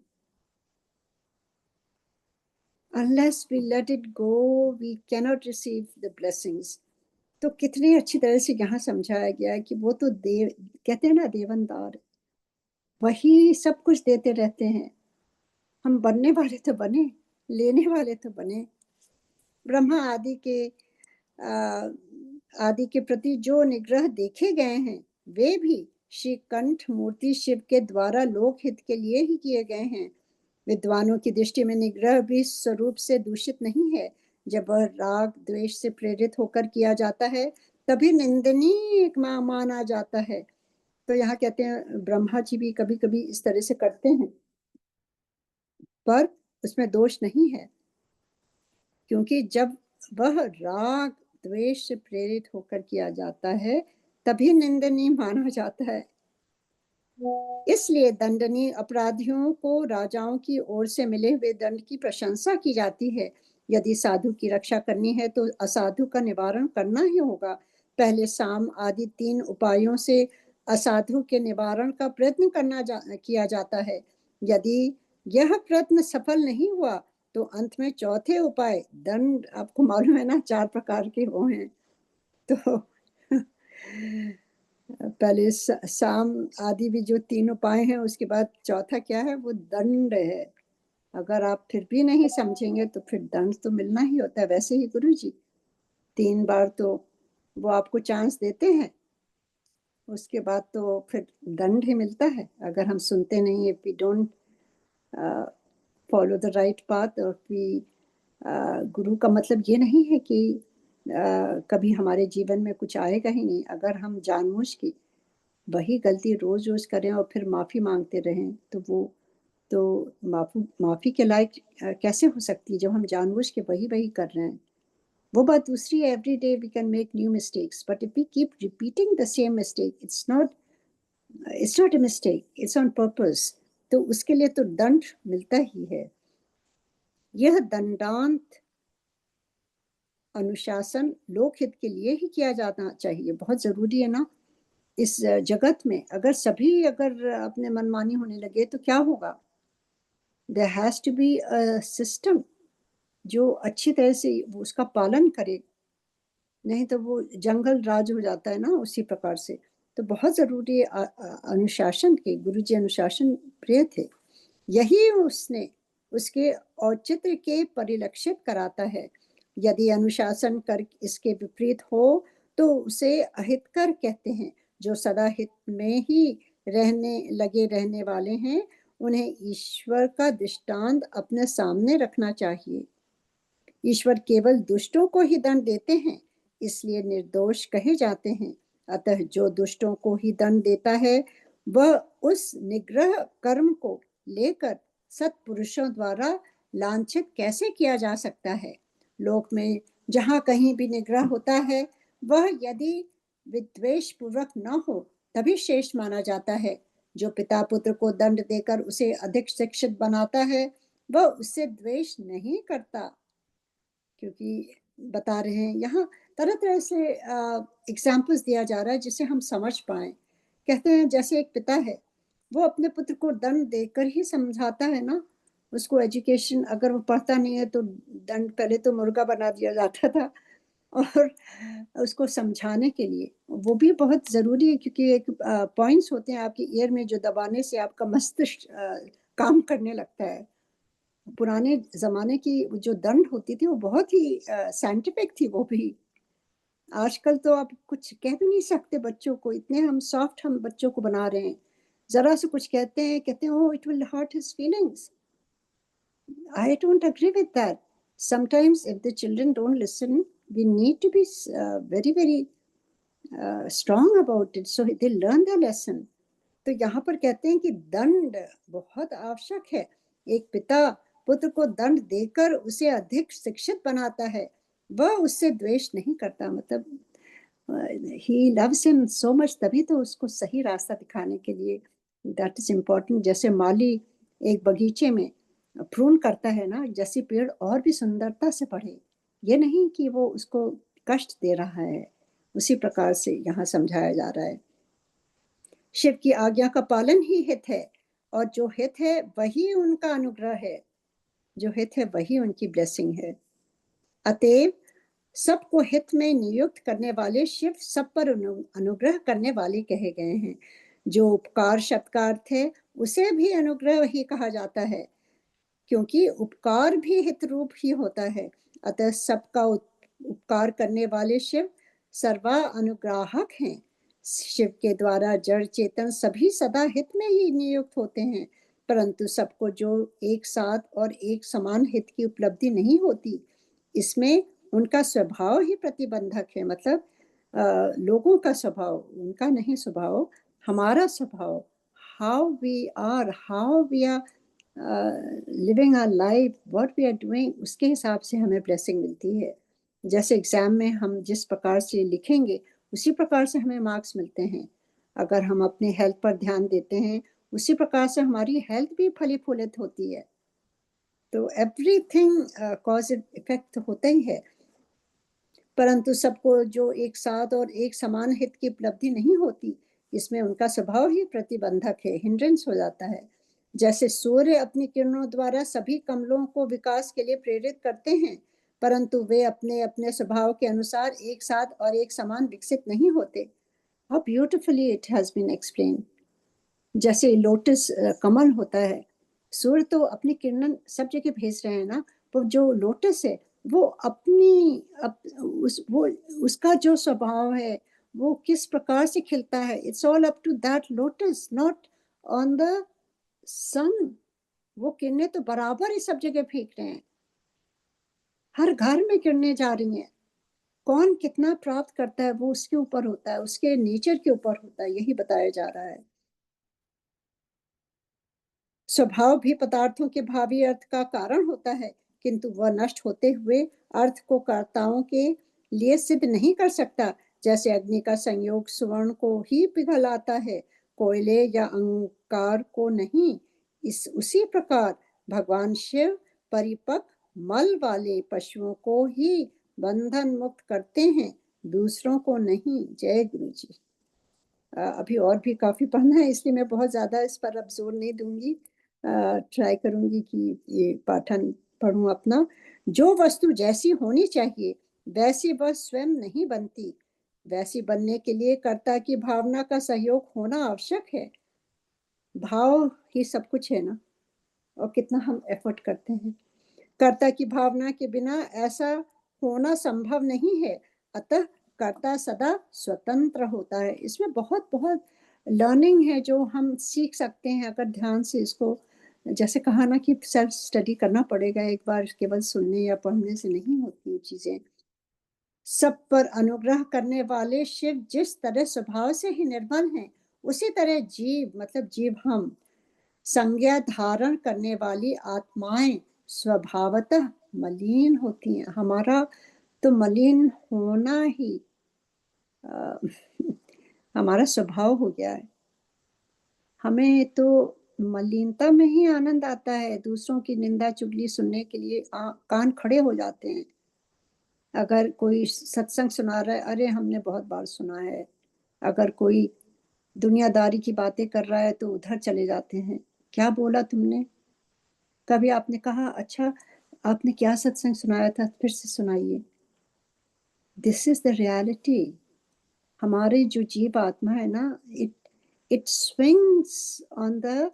Unless we let it go, we cannot receive the blessings. तो कितनी अच्छी तरह से यहाँ समझाया गया है कि वो तो देव, कहते हैं ना देवनदार, वही सब कुछ देते रहते हैं। हम बनने वाले तो बने, लेने वाले तो बने। ब्रह्मा आदि के प्रति जो निग्रह देखे गए हैं वे भी श्री कंठ मूर्ति शिव के द्वारा लोकहित के लिए ही किए गए हैं। विद्वानों की दृष्टि में निग्रह भी स्वरूप से दूषित नहीं है। जब वह राग द्वेष से प्रेरित होकर किया जाता है तभी निंदनीय माना जाता है। तो यहाँ कहते हैं ब्रह्मा जी भी कभी कभी इस तरह से करते हैं, पर उसमें दोष नहीं है, क्योंकि जब वह राग द्वेष से प्रेरित होकर किया जाता है तभी निंदनीय माना जाता है। इसलिए दंडनीय अपराधियों को राजाओं की ओर से मिले हुए दंड की प्रशंसा की जाती है। यदि साधु की रक्षा करनी है तो असाधु का निवारण करना ही होगा। पहले साम आदि 3 उपायों से असाधु के निवारण का प्रयत्न किया जाता है। यदि यह प्रयत्न सफल नहीं हुआ तो अंत में चौथे उपाय दंड, आपको मालूम है ना 4 प्रकार के वो हैं। तो पहले साम आदि भी जो 3 उपाय हैं, उसके बाद चौथा क्या है, वो दंड है। अगर आप फिर भी नहीं समझेंगे तो फिर दंड तो मिलना ही होता है। वैसे ही गुरु जी 3 बार तो वो आपको चांस देते हैं, उसके बाद तो फिर दंड ही मिलता है अगर हम सुनते नहीं, if we don't follow the right path. और गुरु का मतलब ये नहीं है कि कभी हमारे जीवन में कुछ आएगा ही नहीं। अगर हम जानबूझ के वही गलती रोज रोज करें और फिर माफी मांगते रहें तो वो तो माफी के लायक कैसे हो सकती है जब हम जानबूझ के वही वही कर रहे हैं। वो बात दूसरी है, every day we can make new mistakes, but if we keep repeating the same mistake, it's not a mistake, it's on purpose. तो उसके लिए तो दंड मिलता ही है। यह दंडांत अनुशासन लोकहित के लिए ही किया जाना चाहिए, बहुत जरूरी है ना इस जगत में। अगर सभी अगर अपने मनमानी होने लगे तो क्या होगा? There has to be a system जो अच्छी तरह से उसका पालन करे, नहीं तो वो जंगल राज हो जाता है ना उसी प्रकार से। तो बहुत जरूरी है अनुशासन के। गुरु जी अनुशासन प्रिय थे, यही उसने उसके औचित्य के परिलक्षित कराता है। यदि अनुशासन कर इसके विपरीत हो तो उसे अहितकर कहते हैं। जो सदा हित में ही रहने वाले हैं उन्हें ईश्वर का दृष्टांत अपने सामने रखना चाहिए। ईश्वर केवल दुष्टों को ही दंड देते हैं, इसलिए निर्दोष कहे जाते हैं। अतः जो दुष्टों को ही दंड देता है वह उस निग्रह कर्म को लेकर सत्पुरुषों द्वारा लांछित कैसे किया जा सकता है। लोक में जहाँ कहीं भी निग्रह होता है वह यदि विद्वेष पूर्वक न हो तभी श्रेष्ठ माना जाता है। जो पिता पुत्र को दंड देकर उसे अधिक शिक्षित बनाता है वह उससे द्वेष नहीं करता, क्योंकि बता रहे हैं यहाँ तरह तरह से एग्जाम्पल्स दिया जा रहा है जिससे हम समझ पाए। कहते हैं जैसे एक पिता है वो अपने पुत्र को दंड देकर ही समझाता है ना, उसको एजुकेशन, अगर वो पढ़ता नहीं है तो दंड, पहले तो मुर्गा बना दिया जाता था, और उसको समझाने के लिए वो भी बहुत ज़रूरी है, क्योंकि एक पॉइंट्स होते हैं आपकी ईयर में जो दबाने से आपका मस्तिष्क काम करने लगता है। पुराने ज़माने की जो दंड होती थी वो बहुत ही साइंटिफिक थी वो भी। आजकल तो आप कुछ कह भी नहीं सकते बच्चों को, इतने हम सॉफ्ट हम बच्चों को बना रहे हैं। ज़रा से कुछ कहते हैं oh it will hurt his feelings. I don't agree with that. Sometimes, if the children don't listen, we need to be very strong about it, so they learn the lesson. तो यहाँ पर कहते हैं कि दंड बहुत आवश्यक है। एक पिता पुत्र को दंड देकर उसे अधिक शिक्षित बनाता है, वह उससे द्वेष नहीं करता, मतलब he loves him so much, तभी तो उसको सही रास्ता दिखाने के लिए, दैट इज इम्पोर्टेंट। जैसे माली एक बगीचे में प्रून करता है ना, जैसे पेड़ और भी सुंदरता से बढ़े, ये नहीं कि वो उसको कष्ट दे रहा है, उसी प्रकार से यहाँ समझाया जा रहा है। शिव की आज्ञा का पालन ही हित है, और जो हित है वही उनका अनुग्रह है, जो हित है वही उनकी ब्लेसिंग है। अतएव सबको हित में नियुक्त करने वाले शिव सब पर अनुग्रह करने वाले कहे गए हैं। जो उपकार शब्द का अर्थ है उसे भी अनुग्रह ही कहा जाता है, क्योंकि उपकार भी हित रूप ही होता है। अतः सबका उपकार करने वाले शिव सर्वा अनुग्राहक हैं। शिव के द्वारा जड़ चेतन सभी सदा हित में ही नियुक्त होते हैं, परंतु सबको जो एक साथ और एक समान हित की उपलब्धि नहीं होती, इसमें उनका स्वभाव ही प्रतिबंधक है। मतलब लोगों का स्वभाव, उनका नहीं स्वभाव, हमारा स्वभाव, how we are, living our life, what we are doing, उसके हिसाब से हमें ब्लेसिंग मिलती है। जैसे एग्जाम में हम जिस प्रकार से लिखेंगे उसी प्रकार से हमें मार्क्स मिलते हैं। अगर हम अपने हेल्थ पर ध्यान देते हैं उसी प्रकार से हमारी हेल्थ भी फली फूलित होती है। तो एवरीथिंग कॉज इफेक्ट होता ही है, परंतु सबको जो एक साथ और एक समान हित की उपलब्धि नहीं होती, इसमें उनका स्वभाव ही प्रतिबंधक है, हिंड्रेंस हो जाता है। जैसे सूर्य अपनी किरणों द्वारा सभी कमलों को विकास के लिए प्रेरित करते हैं, परंतु वे अपने अपने स्वभाव के अनुसार एक साथ और एक समान विकसित नहीं होते। How beautifully it has been explain. जैसे लोटस कमल होता है, सूर्य तो अपनी किरणें सब जगह भेज रहे हैं ना, तो जो लोटस है वो अपनी वो उसका जो स्वभाव है वो किस प्रकार से खिलता है, it's all up to that lotus, not on the sun. वो किरणें तो बराबर ही सब जगह फेंक रहे हैं, हर घर में किरणें जा रही हैं। कौन कितना प्राप्त करता है वो उसके ऊपर होता है, उसके नेचर के ऊपर होता है, यही बताया जा रहा है। स्वभाव भी पदार्थों के भावी अर्थ का कारण होता है, किंतु वह नष्ट होते हुए अर्थ को कर्ताओं के लिए सिद्ध नहीं कर सकता। जैसे अग्नि का संयोग सुवर्ण को ही पिघलाता है, कोयले या अंगार को नहीं। इस उसी प्रकार भगवान शिव परिपक्व मल वाले पशुओं को ही बंधन मुक्त करते हैं, दूसरों को नहीं। जय गुरु जी। अभी और भी काफी पढ़ना है, इसलिए मैं बहुत ज्यादा इस पर अब जोर नहीं दूंगी। ट्राई करूंगी कि ये पाठन पढ़ूं अपना। जो वस्तु जैसी होनी चाहिए वैसी वह स्वयं नहीं बनती, वैसी बनने के लिए कर्ता की भावना का सहयोग होना आवश्यक है। भाव ही सब कुछ है ना, और कितना हम एफर्ट करते हैं। कर्ता की भावना के बिना ऐसा होना संभव नहीं है, अतः कर्ता सदा स्वतंत्र होता है। इसमें बहुत बहुत लर्निंग है जो हम सीख सकते हैं अगर ध्यान से इसको जैसे कहा ना कि सेल्फ स्टडी करना पड़ेगा एक बार, केवल सुनने या पढ़ने से नहीं होती ये चीजें। सब पर अनुग्रह करने वाले शिव जिस तरह स्वभाव से ही निर्मल हैं, उसी तरह जीव, मतलब जीव हम, संज्ञा धारण करने वाली आत्माएं स्वभावतः मलिन होती हैं। हमारा तो मलिन होना ही अ, हमारा स्वभाव हो गया है। हमें तो मलिनता में ही आनंद आता है। दूसरों की निंदा चुगली सुनने के लिए कान खड़े हो जाते हैं। अगर कोई सत्संग सुना रहा है, अरे हमने बहुत बार सुना है। अगर कोई दुनियादारी की बातें कर रहा है तो उधर चले जाते हैं। क्या बोला तुमने? कभी आपने कहा अच्छा आपने क्या सत्संग सुनाया था, फिर से सुनाइए। This is the reality. हमारे जो जीव आत्मा है ना, it it swings on the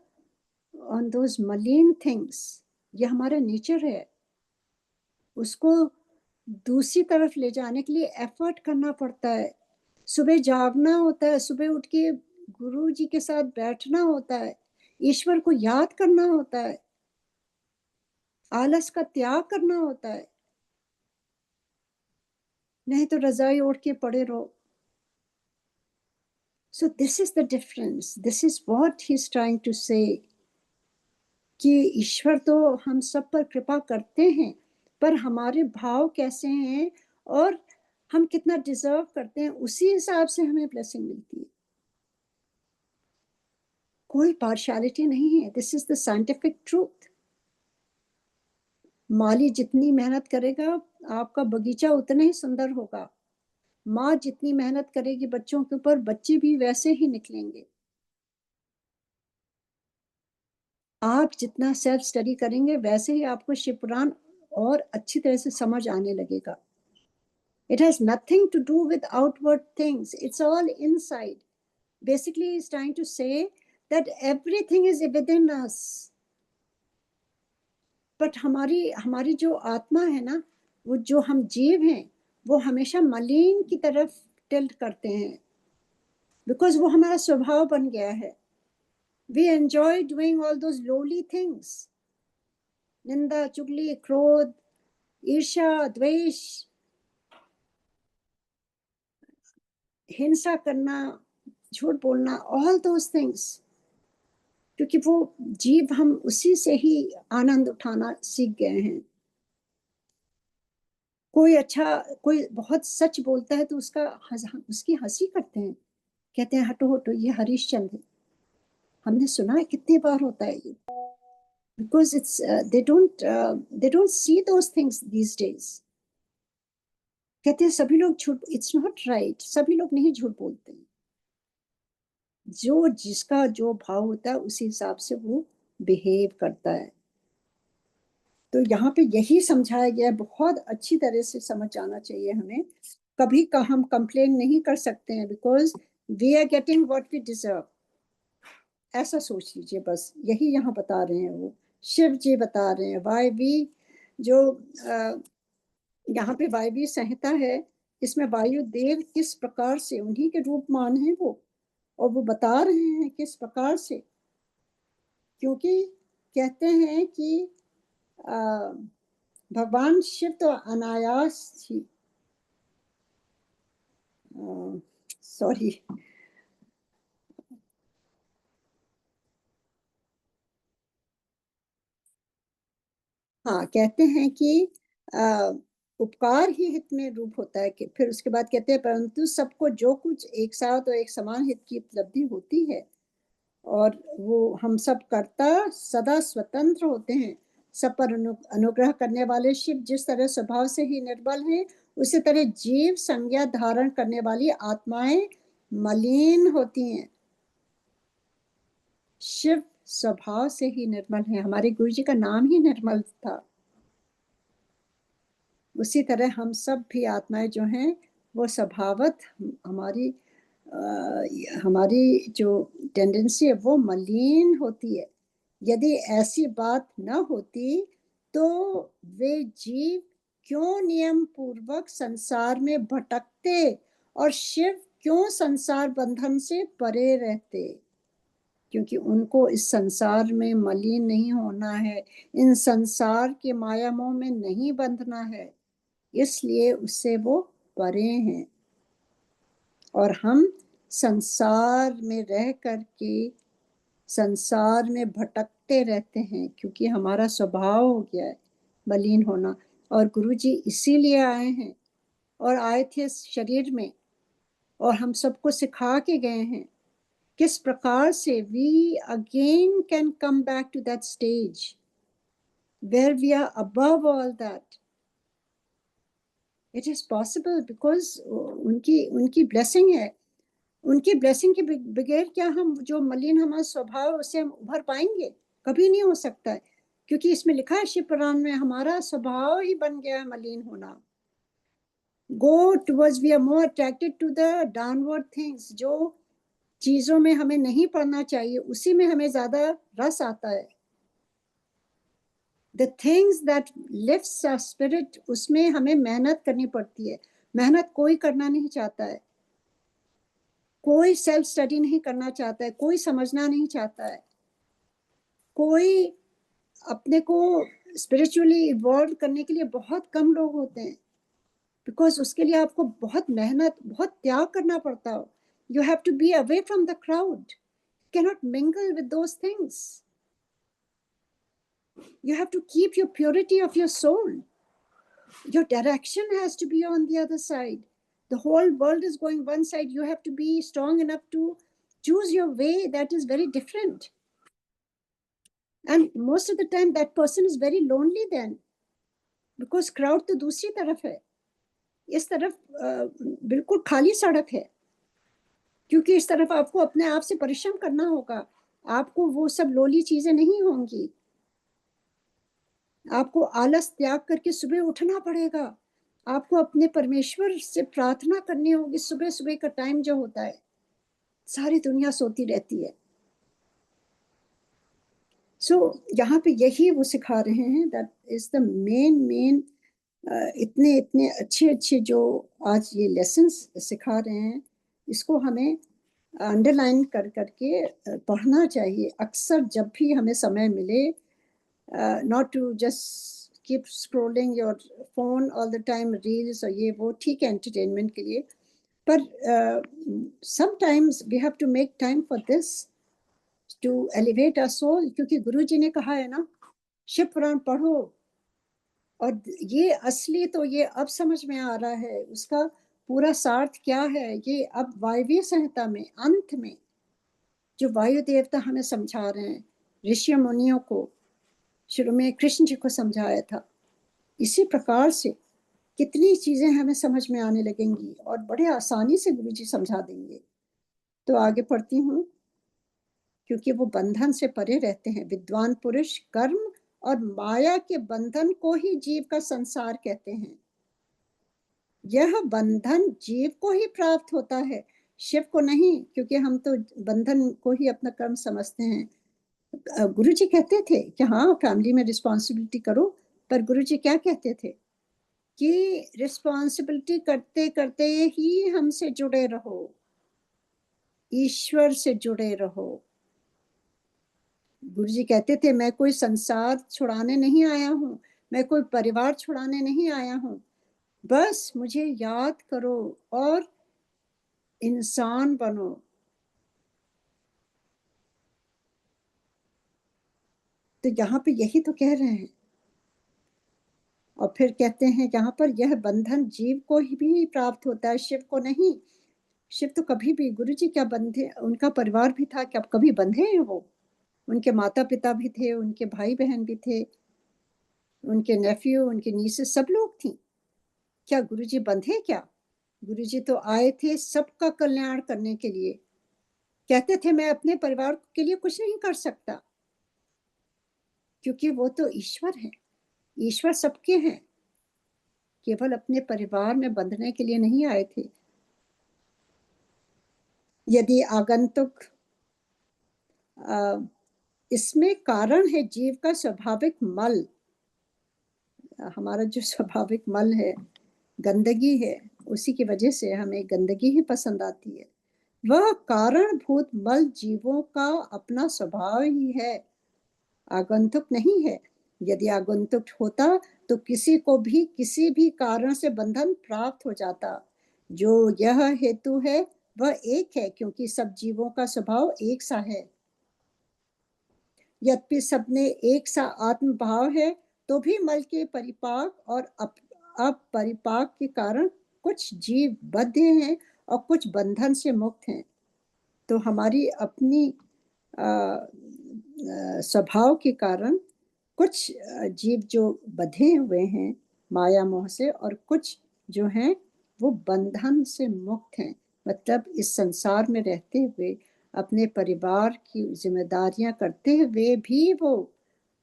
on those मलिन थिंग्स। ये हमारा नेचर है। उसको दूसरी तरफ ले जाने के लिए एफर्ट करना पड़ता है। सुबह जागना होता है, सुबह उठ के गुरु जी के साथ बैठना होता है, ईश्वर को याद करना होता है, आलस का त्याग करना होता है। नहीं तो रजाई ओढ़ के पड़े रहो। So this is the difference. This is what he's trying to say कि ईश्वर तो हम सब पर कृपा करते हैं, पर हमारे भाव कैसे हैं और हम कितना डिजर्व करते हैं, उसी हिसाब से हमें ब्लेसिंग मिलती है। कोई पार्शियलिटी नहीं है। This is the scientific truth. माली जितनी मेहनत करेगा, आपका बगीचा उतना ही सुंदर होगा। माँ जितनी मेहनत करेगी बच्चों के ऊपर, बच्चे भी वैसे ही निकलेंगे। आप जितना सेल्फ स्टडी करेंगे, वैसे ही आपको शिव पुराण और अच्छी तरह से समझ आने लगेगा। It has nothing to do with outward things. It's all inside. Basically, he's trying to say that everything is within us. But हमारी हमारी जो आत्मा है ना, वो जो हम जीव हैं, वो हमेशा मलिन की तरफ टिल्ट करते हैं, बिकॉज वो हमारा स्वभाव बन गया है। We enjoy doing all those lowly things. निंदा चुगली क्रोध ईर्ष्या द्वेष हिंसा करना झूठ बोलना, all those things, क्योंकि वो जीव हम उसी से ही आनंद उठाना सीख गए हैं। कोई बहुत सच बोलता है तो उसकी हंसी करते हैं, कहते हैं हटो हटो ये हरिश्चंद्र। हमने सुना है कितनी बार होता है ये। Because it's they don't see those things these days. कहते हैं सभी लोग झूठ, इट्स नॉट राइट, सभी लोग नहीं झूठ बोलते हैं। जो जिसका जो भाव होता है उसी हिसाब से वो बिहेव करता है। तो यहाँ पे यही समझाया गया है, बहुत अच्छी तरह से समझ आना चाहिए हमें। कभी का हम कंप्लेन नहीं कर सकते हैं, because we are getting what we deserve. ऐसा सोच लीजिए, बस यही यहाँ बता रहे हैं वो शिव जी बता रहे हैं। वायवी जो यहाँ पे वायवी संहिता है, इसमें वायु देव किस प्रकार से उन्हीं के रूपमान है वो, और वो बता रहे हैं किस प्रकार से। क्योंकि कहते हैं कि भगवान शिव तो अनायास ही, सॉरी हाँ, कहते हैं कि उपकार ही हित में रूप होता है। कि फिर उसके बाद कहते हैं परंतु सबको जो कुछ एक साथ और एक समान हित की उपलब्धि होती है, और वो हम सब कर्ता सदा स्वतंत्र होते हैं। सब पर अनुग्रह करने वाले शिव जिस तरह स्वभाव से ही निर्बल हैं, उसी तरह जीव संज्ञा धारण करने वाली आत्माएं मलिन होती हैं। शिव स्वभाव से ही निर्मल है। हमारे गुरु जी का नाम ही निर्मल था। उसी तरह हम सब भी आत्माएं जो हैं वो स्वभावत हमारी हमारी जो टेंडेंसी है वो मलिन होती है। यदि ऐसी बात न होती तो वे जीव क्यों नियम पूर्वक संसार में भटकते और शिव क्यों संसार बंधन से परे रहते। क्योंकि उनको इस संसार में मलिन नहीं होना है, इन संसार के माया मोह में नहीं बंधना है, इसलिए उससे वो परे हैं। और हम संसार में रह करके संसार में भटकते रहते हैं, क्योंकि हमारा स्वभाव हो गया है मलिन होना। और गुरुजी इसीलिए आए हैं, और आए थे इस शरीर में, और हम सबको सिखा के गए हैं किस प्रकार से we again can come back to that stage where we are above all that. It is possible because उनकी उनकी ब्लेसिंग है। उनकी ब्लेसिंग के बगैर क्या हम जो मलिन हमारा स्वभाव है उससे हम उभर पाएंगे? कभी नहीं हो सकता है, क्योंकि इसमें लिखा है शिव पुराण में हमारा स्वभाव ही बन गया है मलिन होना। Go towards, we are more attracted to the downward things. जो चीजों में हमें नहीं पढ़ना चाहिए उसी में हमें ज्यादा रस आता है। The things that lifts our spirit, उसमें हमें मेहनत करनी पड़ती है। मेहनत कोई करना नहीं चाहता है, कोई सेल्फ स्टडी नहीं करना चाहता है, कोई समझना नहीं चाहता है, कोई अपने को स्पिरिचुअली इवॉल्व करने के लिए बहुत कम लोग होते हैं। बिकॉज उसके लिए आपको बहुत मेहनत, बहुत त्याग करना पड़ता है। You have to be away from the crowd, cannot mingle with those things. You have to keep your purity of your soul. Your direction has to be on the other side. The whole world is going one side. You have to be strong enough to choose your way that is very different. And most of the time that person is very lonely then, because crowd तो दूसरी तरफ है, इस तरफ बिल्कुल खाली सड़क है। क्योंकि इस तरफ आपको अपने आप से परिश्रम करना होगा, आपको वो सब लोली चीजें नहीं होंगी। आपको आलस त्याग करके सुबह उठना पड़ेगा, आपको अपने परमेश्वर से प्रार्थना करनी होगी। सुबह सुबह का टाइम जो होता है, सारी दुनिया सोती रहती है। सो यहाँ पे यही वो सिखा रहे हैं, दैट इज द मेन इतने इतने अच्छे अच्छे जो आज ये लेसन्स सिखा रहे हैं, इसको हमें अंडरलाइन कर करके पढ़ना चाहिए अक्सर जब भी हमें समय मिले। Not to just keep scrolling your phone all the time, reels और ये वो ठीक है एंटरटेनमेंट के लिए, पर sometimes we have to make time for this to elevate our soul. क्योंकि गुरु जी ने कहा है ना, शिव पुराण पढ़ो। और ये असली तो ये अब समझ में आ रहा है, उसका पूरा सार्थ क्या है ये अब वायव्य संहिता में अंत में जो वायु देवता हमें समझा रहे हैं, ऋषि मुनियों को शुरू में कृष्ण जी को समझाया था। इसी प्रकार से कितनी चीजें हमें समझ में आने लगेंगी और बड़े आसानी से गुरु जी समझा देंगे। तो आगे पढ़ती हूँ, क्योंकि वो बंधन से परे रहते हैं। विद्वान पुरुष कर्म और माया के बंधन को ही जीव का संसार कहते हैं। यह बंधन जीव को ही प्राप्त होता है, शिव को नहीं, क्योंकि हम तो बंधन को ही अपना कर्म समझते हैं। गुरु जी कहते थे कि हाँ फैमिली में रिस्पॉन्सिबिलिटी करो, पर गुरु जी क्या कहते थे कि रिस्पॉन्सिबिलिटी करते करते ही हमसे जुड़े रहो, ईश्वर से जुड़े रहो। गुरु जी कहते थे मैं कोई संसार छुड़ाने नहीं आया हूँ, मैं कोई परिवार छुड़ाने नहीं आया हूँ, बस मुझे याद करो और इंसान बनो। तो यहाँ पे यही तो कह रहे हैं। और फिर कहते हैं यहाँ पर, यह बंधन जीव को ही भी प्राप्त होता है, शिव को नहीं। शिव तो कभी भी, गुरु जी क्या बंधे, उनका परिवार भी था, क्या कभी बंधे हैं वो? उनके माता पिता भी थे, उनके भाई बहन भी थे, उनके नेफ्यू, उनके नीसेस सब लोग थी। क्या गुरु जी बंधे क्या? गुरु जी तो आए थे सबका कल्याण करने के लिए। कहते थे मैं अपने परिवार के लिए कुछ नहीं कर सकता, क्योंकि वो तो ईश्वर है, ईश्वर सबके हैं, केवल अपने परिवार में बंधने के लिए नहीं आए थे। यदि आगंतुक, इसमें कारण है जीव का स्वाभाविक मल। हमारा जो स्वाभाविक मल है, गंदगी है, उसी की वजह से हमें गंदगी ही पसंद आती है। वह कारणभूत मल जीवों का अपना स्वभाव ही है, आगंतुक नहीं है। यदि आगंतुक होता तो किसी को भी किसी भी कारण से बंधन प्राप्त हो जाता। जो यह हेतु है वह एक है, क्योंकि सब जीवों का स्वभाव एक सा है। यद्यपि सबने एक सा आत्म भाव है, तो भी मल के परिपाक और अपरिपाक के कारण कुछ जीव बद्ध हैं और कुछ बंधन से मुक्त हैं। तो हमारी अपनी स्वभाव के कारण कुछ जीव जो बंधे हुए हैं माया मोह से, और कुछ जो हैं वो बंधन से मुक्त हैं। मतलब इस संसार में रहते हुए अपने परिवार की जिम्मेदारियां करते हुए भी वो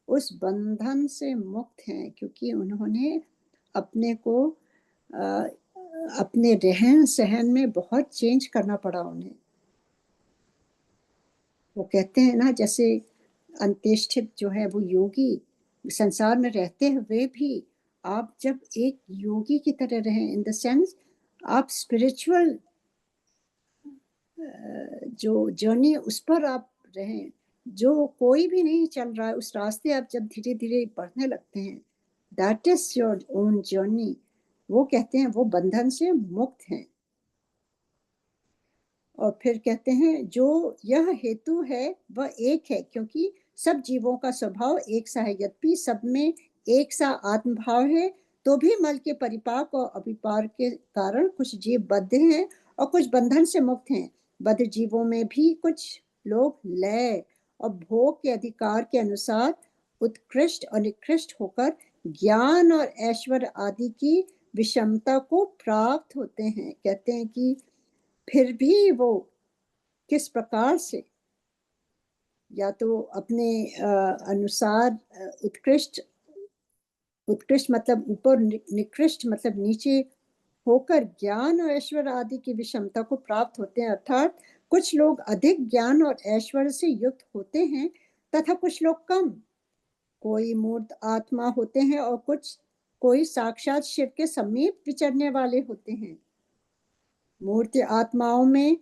उस बंधन से मुक्त हैं, क्योंकि उन्होंने अपने को अपने रहन सहन में बहुत चेंज करना पड़ा उन्हें। वो कहते हैं ना, जैसे अंत्येष्ठित जो है वो योगी संसार में रहते हुए भी, आप जब एक योगी की तरह रहें, इन द सेंस आप स्पिरिचुअल जो जर्नी उस पर आप रहें, जो कोई भी नहीं चल रहा है उस रास्ते आप जब धीरे धीरे बढ़ने लगते हैं, that is your own journey. वो कहते हैं वो बंधन से मुक्त हैं। और फिर कहते हैं जो यह हेतु है वह एक है, क्योंकि सब जीवों का स्वभाव एक सा है। यद्यपि सब में एक सा आत्मभाव है, तो भी मल के परिपाक और अभिपार के कारण कुछ जीव बद्ध हैं और कुछ बंधन से मुक्त हैं। बद्ध जीवों में भी कुछ लोग लय और भोग के अधिकार के अनुसार उत्कृष्ट और निकृष्ट होकर ज्ञान और ऐश्वर्य आदि की विषमता को प्राप्त होते हैं। कहते हैं कि फिर भी वो किस प्रकार से, या तो अपने अनुसार उत्कृष्ट, उत्कृष्ट मतलब ऊपर, निकृष्ट मतलब नीचे होकर ज्ञान और ऐश्वर्य आदि की विषमता को प्राप्त होते हैं। अर्थात कुछ लोग अधिक ज्ञान और ऐश्वर्य से युक्त होते हैं तथा कुछ लोग कम। कोई मूर्त आत्मा होते हैं और कोई साक्षात शिव के समीप विचरने वाले होते हैं। मूर्ति आत्माओं में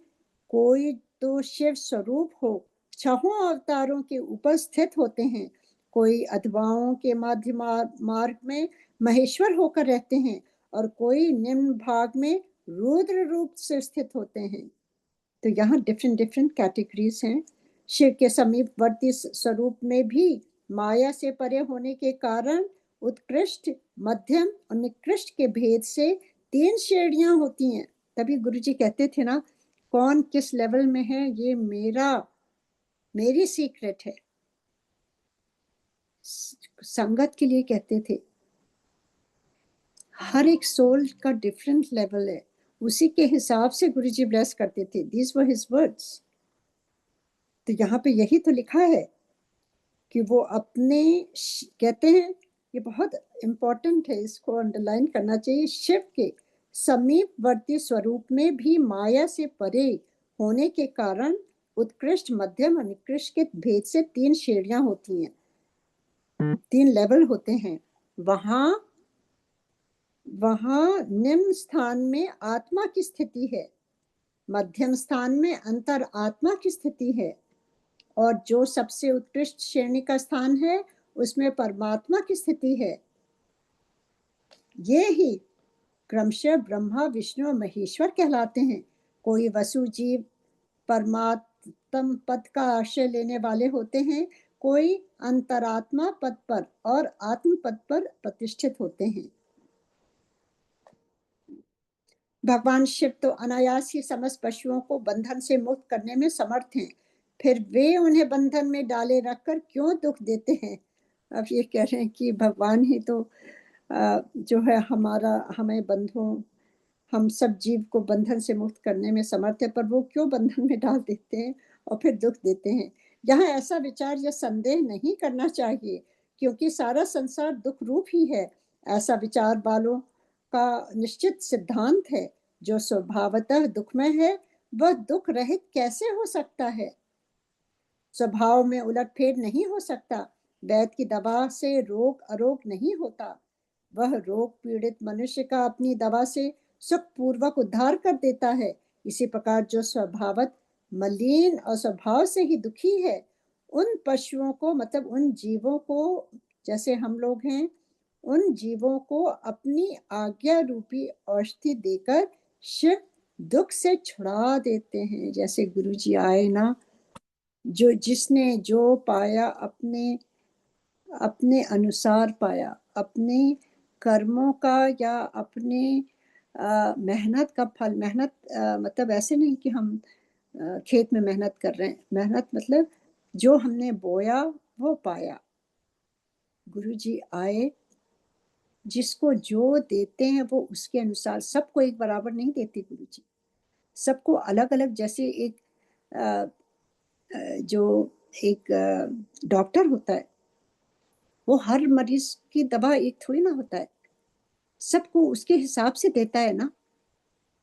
कोई तो शिव स्वरूप हो छहों अवतारों के ऊपर स्थित होते हैं, कोई अधवाओं के मध्य मार्ग में महेश्वर होकर रहते हैं, और कोई निम्न भाग में रुद्र रूप से स्थित होते हैं। तो यहाँ डिफरेंट डिफरेंट कैटेगरीज हैं। शिव के समीपवर्ती स्वरूप में भी माया से परे होने के कारण उत्कृष्ट, मध्यम और निकृष्ट के भेद से 3 श्रेणियां होती हैं। तभी गुरुजी कहते थे ना, कौन किस लेवल में है ये मेरी सीक्रेट है। संगत के लिए कहते थे, हर एक सोल का डिफरेंट लेवल है, उसी के हिसाब से गुरुजी ब्लेस करते थे। These were his words. तो यहाँ पे यही तो लिखा है कि वो अपने, कहते हैं ये बहुत इंपॉर्टेंट है, इसको अंडरलाइन करना चाहिए, शिव के समीपवर्ती स्वरूप में भी माया से परे होने के कारण उत्कृष्ट, मध्यम और निकृष्ट के भेद से 3 श्रेणियां होती हैं, 3 लेवल होते हैं। वहां वहां निम्न स्थान में आत्मा की स्थिति है, मध्यम स्थान में अंतर आत्मा की स्थिति है, और जो सबसे उत्कृष्ट श्रेणी का स्थान है उसमें परमात्मा की स्थिति है। ये ही क्रमशः ब्रह्मा, विष्णु और महेश्वर कहलाते हैं। कोई वसु जीव परमात्म पद का आश्रय लेने वाले होते हैं, कोई अंतरात्मा पद पर और आत्म पद पर प्रतिष्ठित होते हैं। भगवान शिव तो अनायास ही समस्त पशुओं को बंधन से मुक्त करने में समर्थ हैं, फिर वे उन्हें बंधन में डाले रखकर क्यों दुख देते हैं। अब ये कह रहे हैं कि भगवान ही तो जो है हमें बंधों, हम सब जीव को बंधन से मुक्त करने में समर्थ है, पर वो क्यों बंधन में डाल देते हैं और फिर दुख देते हैं। यहाँ ऐसा विचार या संदेह नहीं करना चाहिए, क्योंकि सारा संसार दुख रूप ही है। ऐसा विचार वालों का निश्चित सिद्धांत है। जो स्वभावतः दुखमय है वह दुख रहित कैसे हो सकता है। स्वभाव में उलटफेर नहीं हो सकता। वैद्य की दवा से रोग अरोग नहीं होता। वह रोग पीड़ित मनुष्य का अपनी दवा से सुख पूर्वक उद्धार कर देता है। इसी प्रकार जो स्वभावत मलिन और स्वभाव से ही दुखी है, उन पशुओं को, मतलब उन जीवों को, जैसे हम लोग हैं, उन जीवों को अपनी आज्ञा रूपी औषधि देकर शिव दुख से छुड़ा देते हैं। जैसे गुरुजी आए ना, जो जिसने जो पाया अपने अपने अनुसार पाया, अपने कर्मों का या अपने मेहनत का फल। मेहनत मतलब ऐसे नहीं कि हम खेत में मेहनत कर रहे हैं, मेहनत मतलब जो हमने बोया वो पाया। गुरुजी आए, जिसको जो देते हैं वो उसके अनुसार, सबको एक बराबर नहीं देते गुरुजी, सबको अलग अलग। जैसे एक जो एक डॉक्टर होता है, वो हर मरीज की दवा एक थोड़ी ना होता है, सबको उसके हिसाब से देता है ना,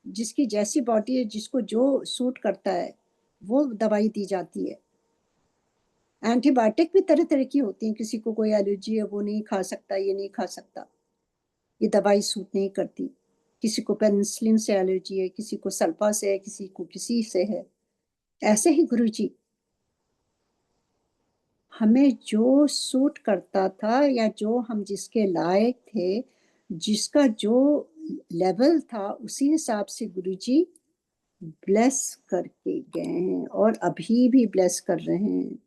जिसकी जैसी बॉडी है, जिसको जो सूट करता है वो दवाई दी जाती है। एंटीबायोटिक भी तरह तरह की होती हैं, किसी को कोई एलर्जी है वो नहीं खा सकता, ये नहीं खा सकता, ये दवाई सूट नहीं करती। किसी को पेनिसिलिन से एलर्जी है, किसी को सल्फा से है, किसी को किसी से है। ऐसे ही गुरुजी हमें जो सूट करता था या जो हम जिसके लायक थे, जिसका जो लेवल था, उसी हिसाब से गुरुजी ब्लेस करके गए हैं और अभी भी ब्लेस कर रहे हैं।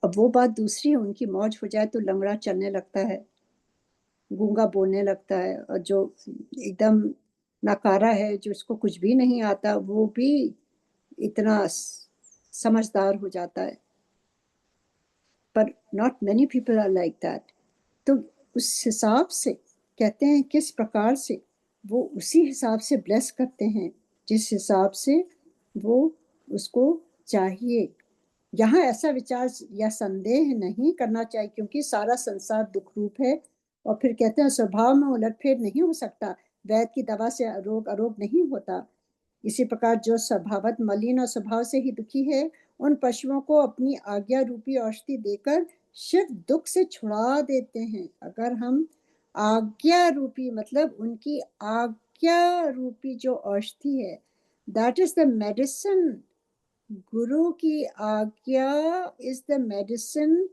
अब वो बात दूसरी है, उनकी मौज हो जाए तो लंगड़ा चलने लगता है, गूंगा बोलने लगता है, और जो एकदम नकारा है, जो उसको कुछ भी नहीं आता, वो भी इतना समझदार हो जाता है। पर not many people are like that. तो उस हिसाब से कहते हैं किस प्रकार से वो उसी हिसाब से ब्लेस करते हैं, जिस हिसाब से वो उसको चाहिए। यहाँ ऐसा विचार या संदेह नहीं करना चाहिए, क्योंकि सारा संसार दुख रूप है। और फिर कहते हैं स्वभाव में उलटफेर नहीं हो सकता, वैद्य की दवा से रोग अरोग नहीं होता। इसी प्रकार जो स्वभावत मलिन और स्वभाव से ही दुखी है, उन पशुओं को अपनी आज्ञा रूपी औषधि देकर शिव दुख से छुड़ा देते हैं। अगर हम आज्ञा रूपी, मतलब उनकी आज्ञा रूपी जो औषधि है, दैट इज द मेडिसिन। गुरु की आज्ञा is the medicine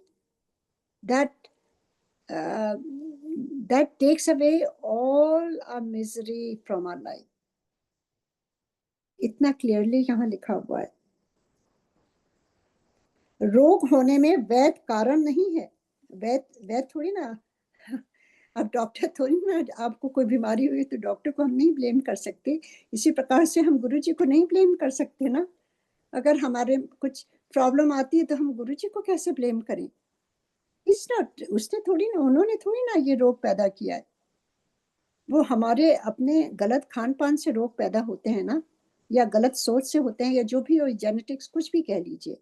that that takes away all our misery from our life. इतना क्लियरली यहाँ लिखा हुआ है। रोग होने में वैध कारण नहीं है। वैध थोड़ी ना, अब डॉक्टर थोड़ी ना, आपको कोई बीमारी हुई तो डॉक्टर को हम नहीं ब्लेम कर सकते, इसी प्रकार से हम गुरु जी को नहीं ब्लेम कर सकते ना। अगर हमारे कुछ प्रॉब्लम आती है तो हम गुरु जी को कैसे ब्लेम करें? इट्स नॉट, उसने थोड़ी ना, उन्होंने थोड़ी ना ये रोग पैदा किया है। वो हमारे अपने गलत खान पान से रोग पैदा होते हैं ना, या गलत सोच से होते हैं, या जो भी हो, जेनेटिक्स कुछ भी कह लीजिए,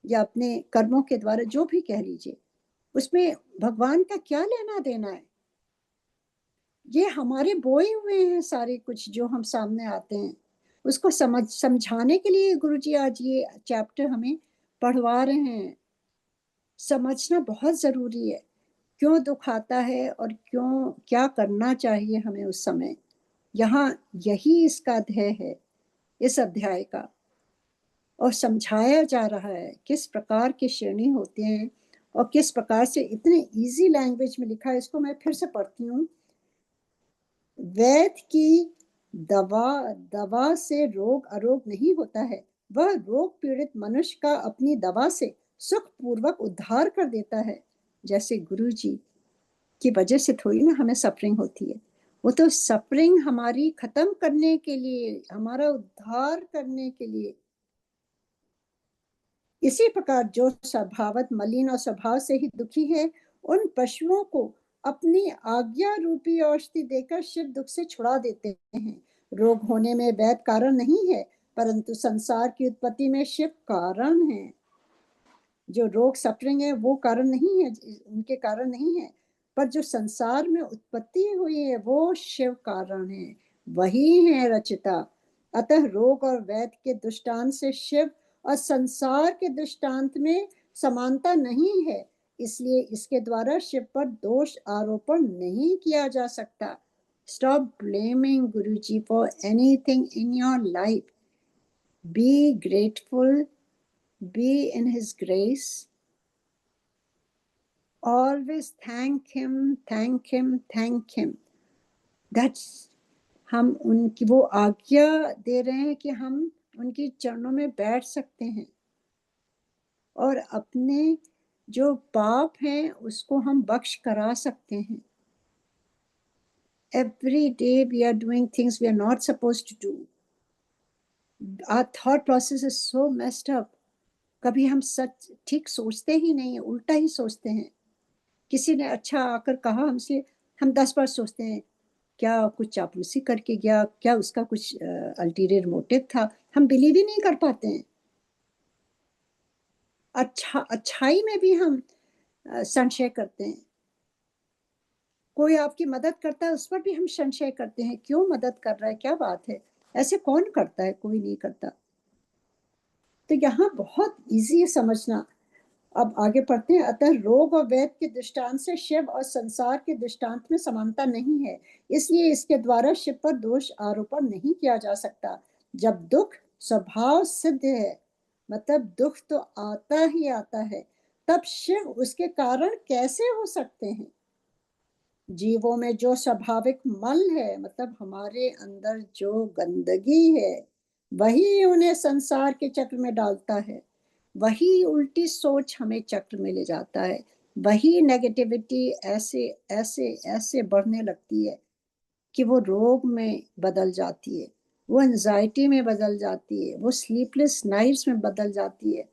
या अपने कर्मों के द्वारा जो भी कह लीजिए, उसमें भगवान का क्या लेना देना है? ये हमारे बोए हुए हैं सारे कुछ जो हम सामने आते हैं, उसको समझाने के लिए गुरुजी आज ये चैप्टर हमें पढ़वा रहे हैं। समझना बहुत जरूरी है, क्यों दुख आता है और क्यों, क्या करना चाहिए हमें उस समय। यहाँ यही इसका ध्येय है इस अध्याय का, और समझाया जा रहा है किस प्रकार की श्रेणी होते हैं और किस प्रकार से। इतने इजी लैंग्वेज में लिखा है, इसको मैं फिर से पढ़ती हूँ। वैद्य की दवा से रोग अरोग नहीं होता है, वह रोग पीड़ित मनुष्य का अपनी दवा से सुख पूर्वक उद्धार कर देता है। जैसे गुरु जी की वजह से थोड़ी ना हमें सफरिंग होती है, वो तो सफरिंग हमारी खत्म करने के लिए, हमारा उद्धार करने के लिए। इसी प्रकार जो स्वभावत मलिन और स्वभाव से ही दुखी है, उन पशुओं को अपनी आज्ञा रूपी औषधि देकर शिव दुख से छुड़ा देते हैं। रोग होने में वैद्य कारण नहीं है, परंतु संसार की उत्पत्ति में शिव कारण है। जो रोग सफरिंग है वो कारण नहीं है, उनके कारण नहीं है, पर जो संसार में उत्पत्ति हुई है वो शिव कारण है, वही है रचिता। अतः रोग और वैद्य के दृष्टांत से शिव और संसार के दृष्टांत में समानता नहीं है, इसलिए इसके द्वारा शिव पर दोष आरोपण नहीं किया जा सकता। Stop blaming Guruji for anything in your life. Be grateful, be in his grace. Always thank him, thank him, thank him. That's, हम उनकी वो आज्ञा दे रहे हैं कि हम उनकी चरणों में बैठ सकते हैं और अपने जो पाप हैं उसको हम बख्श करा सकते हैं. Every day we are doing things we are not supposed to do. Our thought process is so messed up. कभी हम सच ठीक सोचते ही नहीं है, उल्टा ही सोचते हैं. किसी ने अच्छा आकर कहा हमसे, हम 10 बार सोचते हैं क्या कुछ चापलूसी करके गया, क्या उसका कुछ अल्टीरियर मोटिव था. हम बिलीव ही नहीं कर पाते हैं. अच्छाई में भी हम संशय करते हैं. कोई आपकी मदद करता है उस पर भी हम संशय करते हैं, क्यों मदद कर रहा है, क्या बात है, ऐसे कौन करता है, कोई नहीं करता. तो यहाँ बहुत इजी है समझना. अब आगे पढ़ते हैं. अतः रोग और वैद के दृष्टांत से शिव और संसार के दृष्टांत में समानता नहीं है, इसलिए इसके द्वारा शिव पर दोष आरोपण नहीं किया जा सकता. जब दुख स्वभाव सिद्ध है, मतलब दुख तो आता ही आता है, तब शिव उसके कारण कैसे हो सकते हैं. जीवों में जो स्वाभाविक मल है, मतलब हमारे अंदर जो गंदगी है, वही उन्हें संसार के चक्र में डालता है. वही उल्टी सोच हमें चक्र में ले जाता है. वही नेगेटिविटी ऐसे ऐसे ऐसे बढ़ने लगती है कि वो रोग में बदल जाती है, वो एंजाइटी में बदल जाती है, वो स्लीपलेस नाइट्स में बदल जाती है.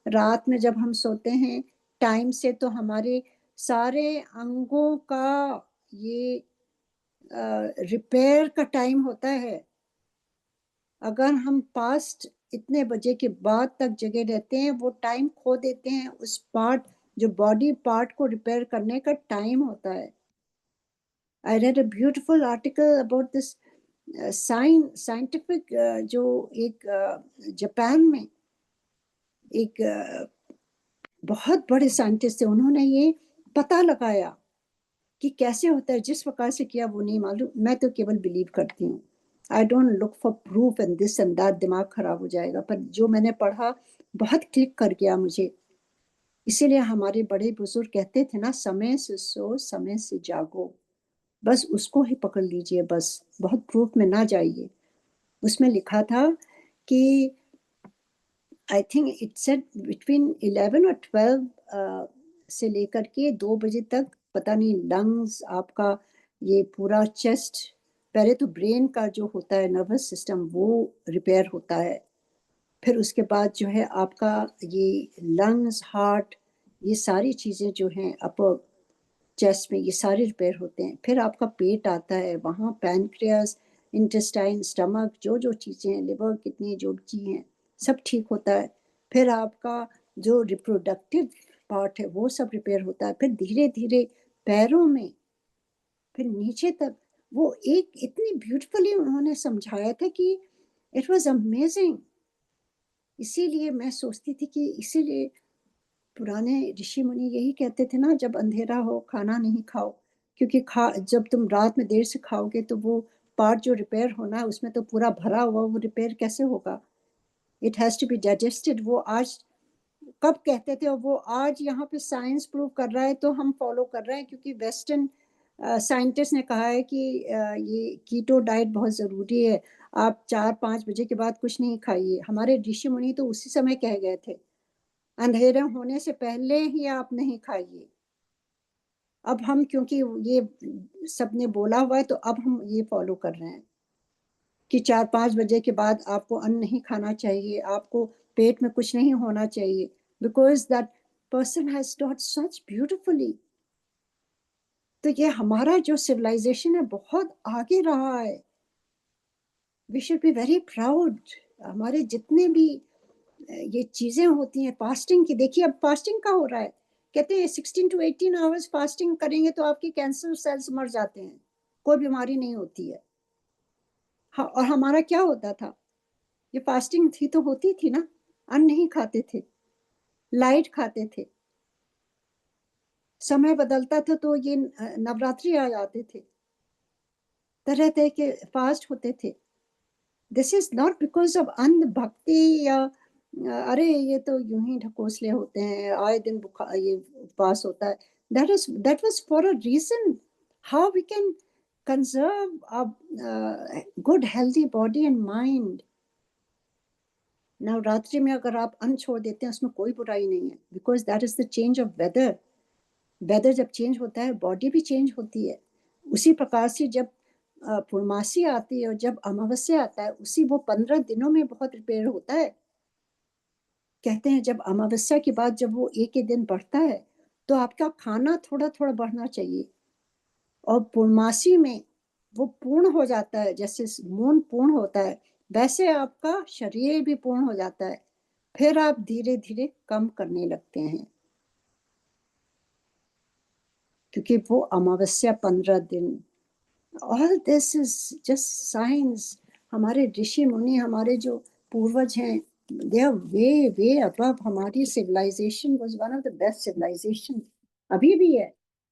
रात में जब हम सोते हैं टाइम से, तो हमारे सारे अंगों का ये रिपेयर का टाइम होता है. अगर हम पास्ट इतने बजे के बाद तक जगे रहते हैं, वो टाइम खो देते हैं. उस पार्ट, जो बॉडी पार्ट को रिपेयर करने का टाइम होता है. I read a beautiful article about this scientific, जो एक जापान में एक बहुत बड़े साइंटिस्ट थे, उन्होंने ये पता लगाया कि कैसे होता है. जिस प्रकार से किया वो नहीं मालूम, मैं तो केवल बिलीव करती हूँ. I don't look for proof and this and that, दिमाग खराब हो जाएगा. पर जो मैंने पढ़ा बहुत क्लिक कर गया मुझे. इसीलिए हमारे बड़े बुजुर्ग कहते थे ना, समय से सो समय से जागो. बस उसको ही पकड़ लीजिए, बस बहुत प्रूफ में ना जाइए. उसमें लिखा था कि I think it said between 11 और 12 से लेकर के 2 बजे तक, पता नहीं, लंग्स आपका, ये पूरा चेस्ट, पहले तो ब्रेन का जो होता है नर्वस सिस्टम वो रिपेयर होता है. फिर उसके बाद जो है आपका ये लंग्स, हार्ट, ये सारी चीज़ें जो हैं अपर चेस्ट में, ये सारे रिपेयर होते हैं. फिर आपका पेट आता है, वहाँ पैनक्रियास, इंटेस्टाइन, स्टमक, जो जो चीज़ें हैं, लिवर, किडनी, जो चीज़ें हैं, सब ठीक होता है. फिर आपका जो रिप्रोडक्टिव पार्ट है वो सब रिपेयर होता है. फिर धीरे धीरे पैरों में, फिर नीचे तक. वो एक इतनी ब्यूटीफुली उन्होंने समझाया था कि इट वाज अमेजिंग. इसीलिए मैं सोचती थी कि इसीलिए पुराने ऋषि मुनि यही कहते थे ना, जब अंधेरा हो खाना नहीं खाओ, क्योंकि जब तुम रात में देर से खाओगे तो वो पार्ट जो रिपेयर होना है उसमें तो पूरा भरा हुआ, वो रिपेयर कैसे होगा. It has to be digested. वो आज कब कहते थे, और वो आज यहाँ पे साइंस प्रूव कर रहा है, तो हम फॉलो कर रहे हैं. क्योंकि वेस्टर्न साइंटिस्ट ने कहा है कि ये कीटो डाइट बहुत ज़रूरी है, आप 4-5 बजे के बाद कुछ नहीं खाइए. हमारे ऋषि मुनि तो उसी समय कह गए थे, अंधेरे होने से पहले ही आप नहीं खाइए. अब हम, क्योंकि ये सबने बोला हुआ है, तो अब हम ये फॉलो कर रहे हैं कि 4-5 बजे के बाद आपको अन्न नहीं खाना चाहिए, आपको पेट में कुछ नहीं होना चाहिए, because that person has taught such beautifully. तो ये हमारा जो सिविलाइजेशन है बहुत आगे रहा है. We should be very proud. हमारे जितने भी ये चीजें होती हैं फास्टिंग की, देखिए अब फास्टिंग का हो रहा है. कहते हैं 16 to 18 आवर्स फास्टिंग करेंगे तो आपके कैंसर सेल्स मर जाते हैं, कोई बीमारी नहीं होती है. हाँ, और हमारा क्या होता था, ये फास्टिंग थी तो होती थी ना, अन्न नहीं खाते थे, लाइट खाते थे. समय बदलता था तो ये नवरात्रि आ जाते थे. तरह तरह के फास्ट होते थे। This is not because of अंध भक्ति या अरे ये तो यूं ही ढकोसले होते हैं, आए दिन बुखार ये उपवास होता है। That was for a reason, how we can conserve a good healthy body and mind. Navratri में अगर आप अन्न छोड़ देते हैं उसमें कोई बुराई नहीं है, because that is the change of weather. Weather जब चेंज होता है बॉडी भी चेंज होती है। उसी प्रकार से जब पूर्णमासी आती है और जब अमावस्या आता है, उसी वो 15 दिनों में बहुत रिपेयर होता है। कहते हैं जब अमावस्या के बाद जब वो एक एक दिन बढ़ता है तो आपका खाना थोड़ा थोड़ा बढ़ना चाहिए, और पूर्णमासी में वो पूर्ण हो जाता है। जैसे मून पूर्ण होता है वैसे आपका शरीर भी पूर्ण हो जाता है, फिर आप धीरे धीरे कम करने लगते हैं, क्योंकि वो अमावस्या 15 दिन। All this is just science. हमारे ऋषि मुनि, हमारे जो पूर्वज हैं, they are way way above. हमारी civilization was one of the best civilization, अभी भी है।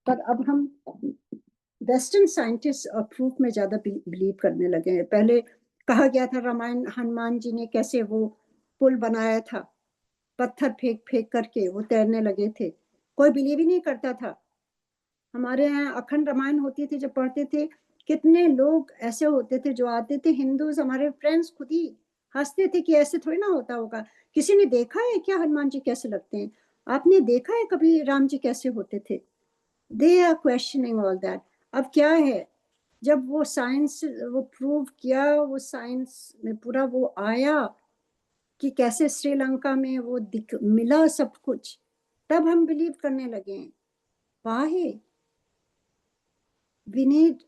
पर अब हम वेस्टर्न साइंटिस्ट और प्रूफ में ज्यादा बिलीव करने लगे हैं। पहले कहा गया था रामायण, हनुमान जी ने कैसे वो पुल बनाया था, पत्थर फेंक फेंक करके वो तैरने लगे थे, कोई बिलीव ही नहीं करता था। हमारे यहाँ अखंड रामायण होती थी जब पढ़ते थे, कितने लोग ऐसे होते थे जो आते थे, हिंदूज हमारे फ्रेंड्स खुद ही हंसते थे कि ऐसे थोड़ी ना होता होगा, किसी ने देखा है क्या हनुमान जी कैसे लगते हैं, आपने देखा है कभी राम जी कैसे होते थे। They are questioning all that. अब क्या है, जब वो साइंस वो प्रूव किया, वो साइंस में पूरा वो आया कि कैसे श्रीलंका में वो मिला सब कुछ, तब हम बिलीव करने लगे हैं। वाहे we need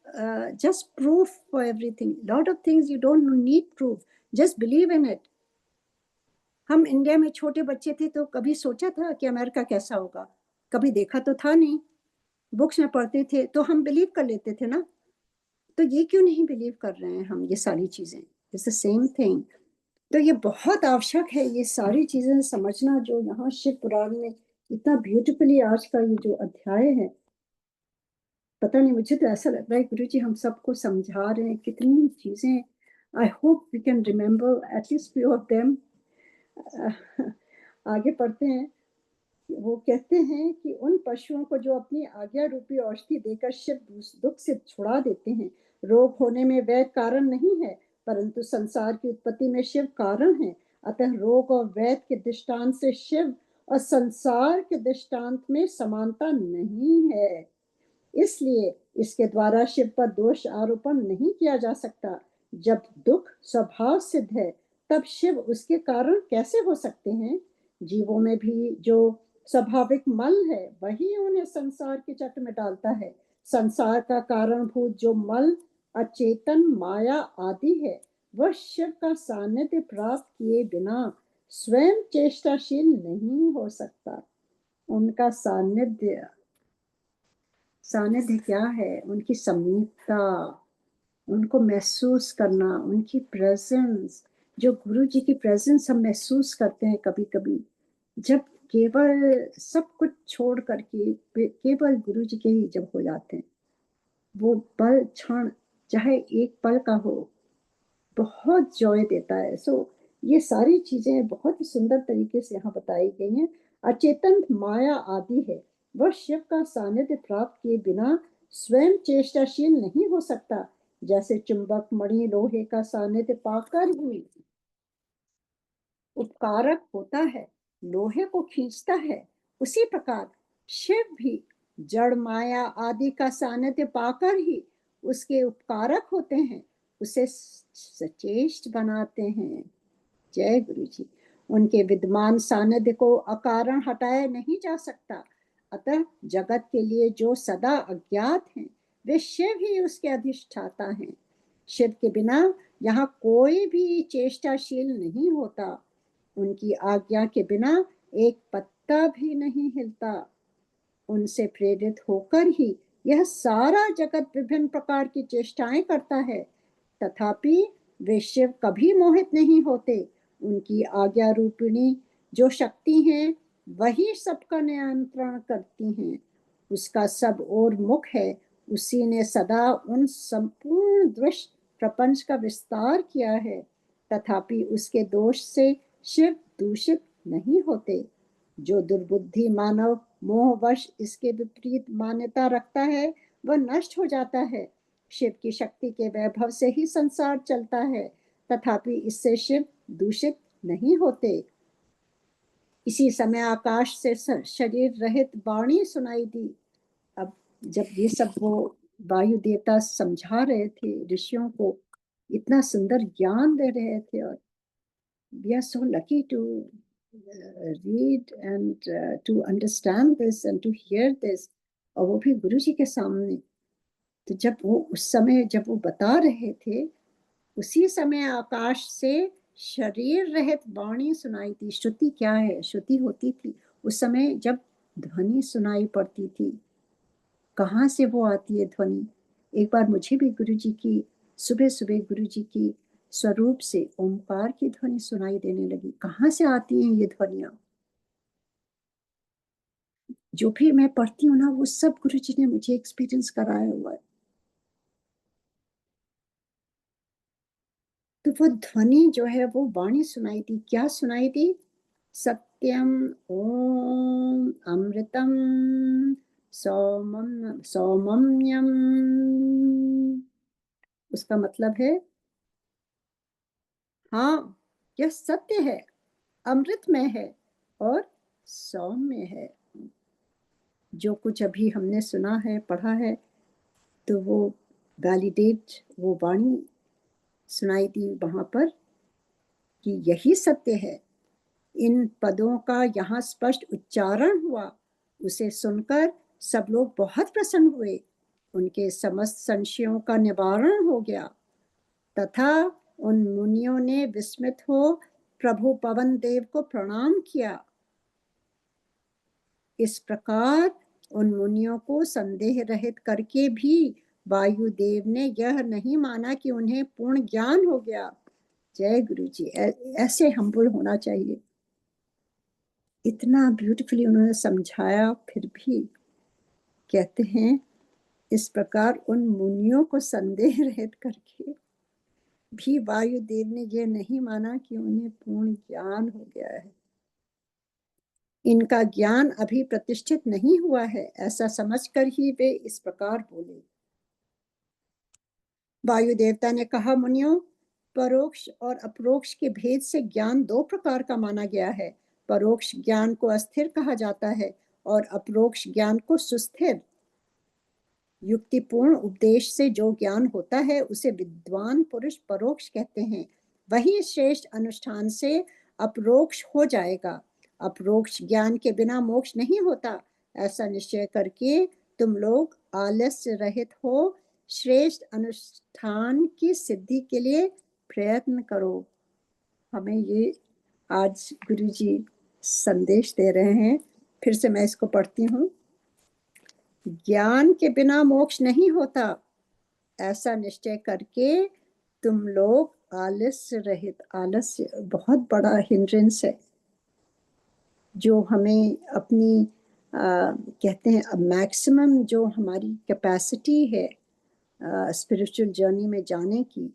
just proof for everything. Lot of things you don't need proof, just believe in it. हम इंडिया में छोटे बच्चे थे तो कभी सोचा था कि अमेरिका कैसा होगा, कभी देखा तो था नहीं, बुक्स में पढ़ते थे तो हम बिलीव कर लेते थे ना। तो ये क्यों नहीं बिलीव कर रहे हैं हम, ये सारी चीजें इट्स द सेम थिंग। तो ये बहुत आवश्यक है ये सारी चीजें समझना, जो यहाँ शिव पुराण में इतना ब्यूटीफुली आज का ये जो अध्याय है। पता नहीं, मुझे तो ऐसा लग रहा है गुरु जी हम सबको समझा रहे हैं कितनी चीजें। I hope we can remember at least few of them. आगे पढ़ते हैं। वो कहते हैं कि उन पशुओं को जो अपनी आज्ञा रूपी औषधि देकर शिव दुख से छुड़ा देते हैं, रोग होने में वैद कारण नहीं है, परंतु संसार की उत्पत्ति में शिव कारण है। अतः रोग और वैद के दृष्टांत से शिव और संसार के दृष्टांत में समानता नहीं है, इसलिए इसके द्वारा शिव पर दोष आरोपण नहीं किया जा सकता। जब दुख स्वभाव सिद्ध है तब शिव उसके कारण कैसे हो सकते हैं। जीवों में भी जो स्वाभाविक मल है वही उन्हें संसार के चक्र में डालता है। संसार का कारणभूत जो मल अचेतन माया आदि है, वह शिव का सानिध्य प्राप्त किए बिना स्वयं चेष्टाशील नहीं हो सकता। उनका सानिध्य, सानिध्य क्या है, उनकी समीपता, उनको महसूस करना, उनकी प्रेजेंस। जो गुरु जी की प्रेजेंस हम महसूस करते हैं कभी कभी, जब केवल सब कुछ छोड़ करके केवल गुरु जी के ही जब हो जाते हैं, वो पल क्षण चाहे एक पल का हो, बहुत जॉय देता है। सो ये सारी चीजें बहुत ही सुंदर तरीके से यहाँ बताई गई हैं। अचेतन माया आदि है, वह शिव का सानिध्य प्राप्त किए बिना स्वयं चेष्टाशील नहीं हो सकता। जैसे चुंबक मणि लोहे का सानिध्य पाकर ही उपकारक होता है, लोहे को खींचता है, उसी प्रकार शिव भी जड़ माया आदि का सानिध्य पाकर ही उसके उपकारक होते हैं, उसे सचेष्ट बनाते हैं। जय गुरु जी। उनके विद्यमान सानिध्य को अकारण हटाया नहीं जा सकता। अतः जगत के लिए जो सदा अज्ञात हैं, वे शिव ही उसके अधिष्ठाता हैं। शिव के बिना यहाँ कोई भी चेष्टाशील नहीं होता। उनकी आज्ञा के बिना एक पत्ता भी नहीं हिलता। उनसे प्रेरित होकर ही यह सारा जगत विभिन्न प्रकार की चेष्टाएं करता है, तथापि वे शिव कभी मोहित नहीं होते। उनकी आज्ञा रूपिणी जो शक्ति हैं वही सबका नियंत्रण करती हैं। उसका सब और मुख है उसी ने सदा उन संपूर्ण दृश्य प्रपंच का विस्तार किया है, तथापि उसके दोष से शिव दूषित नहीं होते। जो दुर्बुद्धि मानव मोहवश इसके विपरीत मान्यता रखता है वह नष्ट हो जाता है। शिव की शक्ति के वैभव से ही संसार चलता है, तथापि इससे शिव दूषित नहीं होते। इसी समय आकाश से शरीर रहित वाणी सुनाई दी। अब जब ये सब वो वायु देवता समझा रहे थे ऋषियों को, इतना सुंदर ज्ञान दे रहे थे, और we are so lucky to read and to understand this and to hear this, और वो भी गुरु जी के सामने। तो जब वो उस समय जब वो बता रहे थे, उसी समय आकाश से शरीर रहित वाणी सुनाई थी। श्रुति क्या है? श्रुति होती थी उस समय जब ध्वनि सुनाई पड़ती थी। कहाँ से वो आती है ध्वनि? एक बार मुझे भी गुरु जी की सुबह सुबह गुरु जी की स्वरूप से ओंकार की ध्वनि सुनाई देने लगी। कहाँ से आती हैं ये ध्वनियां? जो भी मैं पढ़ती हूँ ना, वो सब गुरु जी ने मुझे एक्सपीरियंस कराया हुआ है। तो वो ध्वनि जो है वो वाणी सुनाई दी। क्या सुनाई दी? सत्यम ओम अमृतम सौमम सौमम्यम। उसका मतलब है हाँ, यह सत्य है, अमृतमय है और सौम्य है। जो कुछ अभी हमने सुना है, पढ़ा है, तो वो वैलिडेट, वो वाणी सुनाई दी वहां पर कि यही सत्य है। इन पदों का यहाँ स्पष्ट उच्चारण हुआ। उसे सुनकर सब लोग बहुत प्रसन्न हुए। उनके समस्त संशयों का निवारण हो गया तथा उन मुनियों ने विस्मित हो प्रभु पवन देव को प्रणाम किया। इस प्रकार उन मुनियों को संदेह रहित करके भी वायुदेव ने यह नहीं माना कि उन्हें पूर्ण ज्ञान हो गया। जय गुरु जी। ऐसे हम्बल होना चाहिए। इतना ब्यूटीफुली उन्होंने समझाया, फिर भी कहते हैं इस प्रकार उन मुनियों को संदेह रहित करके भी वायुदेव ने यह नहीं माना कि उन्हें पूर्ण ज्ञान हो गया है। इनका ज्ञान अभी प्रतिष्ठित नहीं हुआ है, ऐसा समझकर ही वे इस प्रकार बोले। वायु देवता ने कहा, मुनियों, परोक्ष और अपरोक्ष के भेद से ज्ञान दो प्रकार का माना गया है। परोक्ष ज्ञान को अस्थिर कहा जाता है और अपरोक्ष ज्ञान को सुस्थिर। युक्तिपूर्ण उपदेश से जो ज्ञान होता है उसे विद्वान पुरुष परोक्ष कहते हैं। वही श्रेष्ठ अनुष्ठान से अपरोक्ष हो जाएगा। अपरोक्ष ज्ञान के बिना मोक्ष नहीं होता। ऐसा निश्चय करके तुम लोग आलस्य रहित हो श्रेष्ठ अनुष्ठान की सिद्धि के लिए प्रयत्न करो। हमें ये आज गुरु जी संदेश दे रहे हैं। फिर से मैं इसको पढ़ती हूँ। ज्ञान के बिना मोक्ष नहीं होता, ऐसा निश्चय करके तुम लोग आलस्य रहित, आलस्य बहुत बड़ा हिंड्रेंस है जो हमें अपनी कहते हैं मैक्सिमम जो हमारी कैपेसिटी है स्पिरिचुअल जर्नी में जाने की,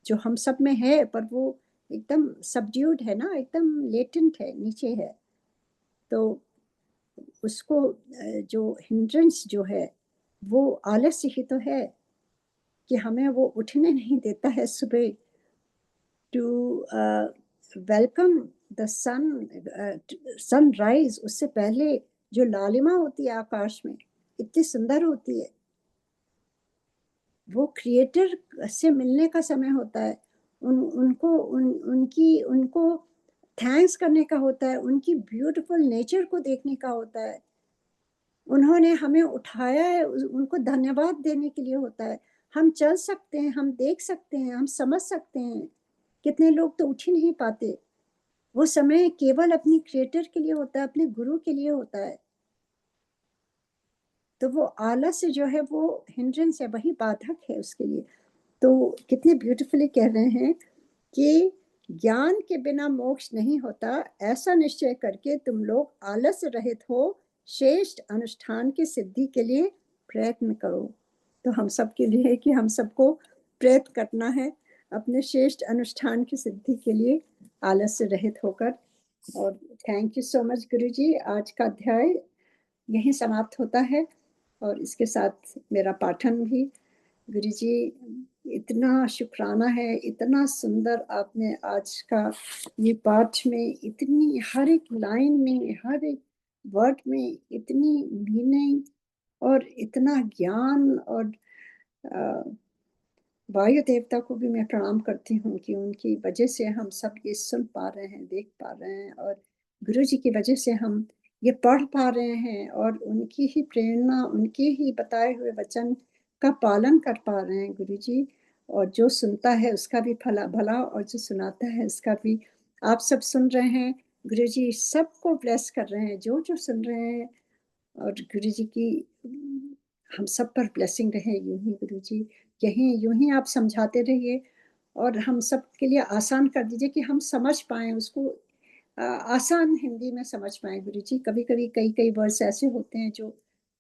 जो हम सब में है, पर वो एकदम सबड्यूड है ना, एकदम लेटेंट है, नीचे है। तो उसको जो हिंड्रेंस जो है वो आलस्य ही तो है कि हमें वो उठने नहीं देता है सुबह टू वेलकम द सनराइज। उससे पहले जो लालिमा होती है आकाश में, इतनी सुंदर होती है, वो क्रिएटर से मिलने का समय होता है। उनको थैंक्स करने का होता है, उनकी ब्यूटीफुल नेचर को देखने का होता है। उन्होंने हमें उठाया है, उनको धन्यवाद देने के लिए होता है। हम चल सकते हैं, हम देख सकते हैं, हम समझ सकते हैं। कितने लोग तो उठ ही नहीं पाते। वो समय केवल अपनी क्रिएटर के लिए होता है, अपने गुरु के लिए होता है। तो वो आलस्य जो है वो हिंड्रेंस है, वही बाधक है उसके लिए। तो कितने ब्यूटीफुली कह रहे हैं कि ज्ञान के बिना मोक्ष नहीं होता, ऐसा निश्चय करके तुम लोग आलस्य रहित हो श्रेष्ठ अनुष्ठान की सिद्धि के लिए प्रयत्न करो। तो हम सबके लिए है कि हम सबको प्रयत्न करना है अपने श्रेष्ठ अनुष्ठान की सिद्धि के लिए आलस्य रहित होकर। और थैंक यू सो मच गुरुजी। आज का अध्याय यहीं समाप्त होता है और इसके साथ मेरा पाठन भी। गुरुजी इतना शुक्राना है, इतना सुंदर आपने आज का ये पाठ में इतनी हर एक लाइन में, हर एक वर्ड में इतनी मीनिंग और इतना ज्ञान। और वायु देवता को भी मैं प्रणाम करती हूँ कि उनकी वजह से हम सब ये सुन पा रहे हैं, देख पा रहे हैं, और गुरु जी की वजह से हम ये पढ़ पा रहे हैं और उनकी ही प्रेरणा, उनके ही बताए हुए वचन का पालन कर पा रहे हैं गुरु जी। और जो सुनता है उसका भी फला भला और जो सुनाता है उसका भी। आप सब सुन रहे हैं, गुरु जी सबको ब्लेस कर रहे हैं जो जो सुन रहे हैं। और गुरु जी की हम सब पर ब्लेसिंग रहे यूं ही गुरु जी। यहीं यूं ही आप समझाते रहिए और हम सब के लिए आसान कर दीजिए कि हम समझ पाएं उसको, आसान हिंदी में समझ पाएं गुरु जी। कभी कभी कई कई वर्ड्स ऐसे होते हैं जो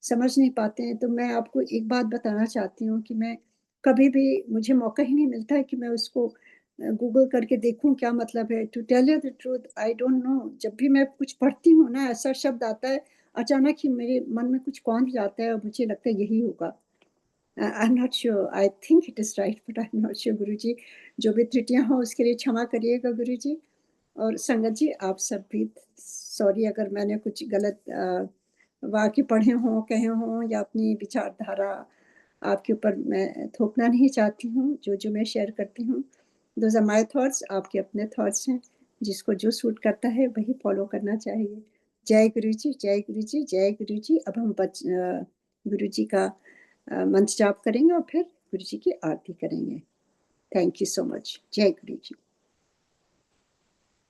समझ नहीं पाते हैं। तो मैं आपको एक बात बताना चाहती हूँ कि मैं कभी भी, मुझे मौका ही नहीं मिलता है कि मैं उसको गूगल करके देखूं क्या मतलब है। To tell you the truth I don't know. जब भी मैं कुछ पढ़ती हूँ ना, ऐसा शब्द आता है अचानक ही मेरे मन में कुछ कौंध जाता है और मुझे लगता है यही होगा। I am not sure, I think it is right but I am not sure गुरु जी। जो भी त्रुटियां हो उसके लिए क्षमा करिएगा गुरु जी। और संगत जी आप सब भी सॉरी अगर मैंने कुछ गलत वाक्य पढ़े हों, कहे हों, या अपनी विचारधारा आपके ऊपर मैं थोपना नहीं चाहती हूँ। जो जो मैं शेयर करती हूँ दोज आर माई थॉट्स, आपके अपने थॉट्स हैं। जिसको जो सूट करता है वही फॉलो करना चाहिए। जय गुरु जी, जय गुरु जी, जय गुरु जी। अब हम गुरु जी का मंत्र जाप करेंगे और फिर गुरु जी की आरती करेंगे। Thank you so much. जय गुरु जी।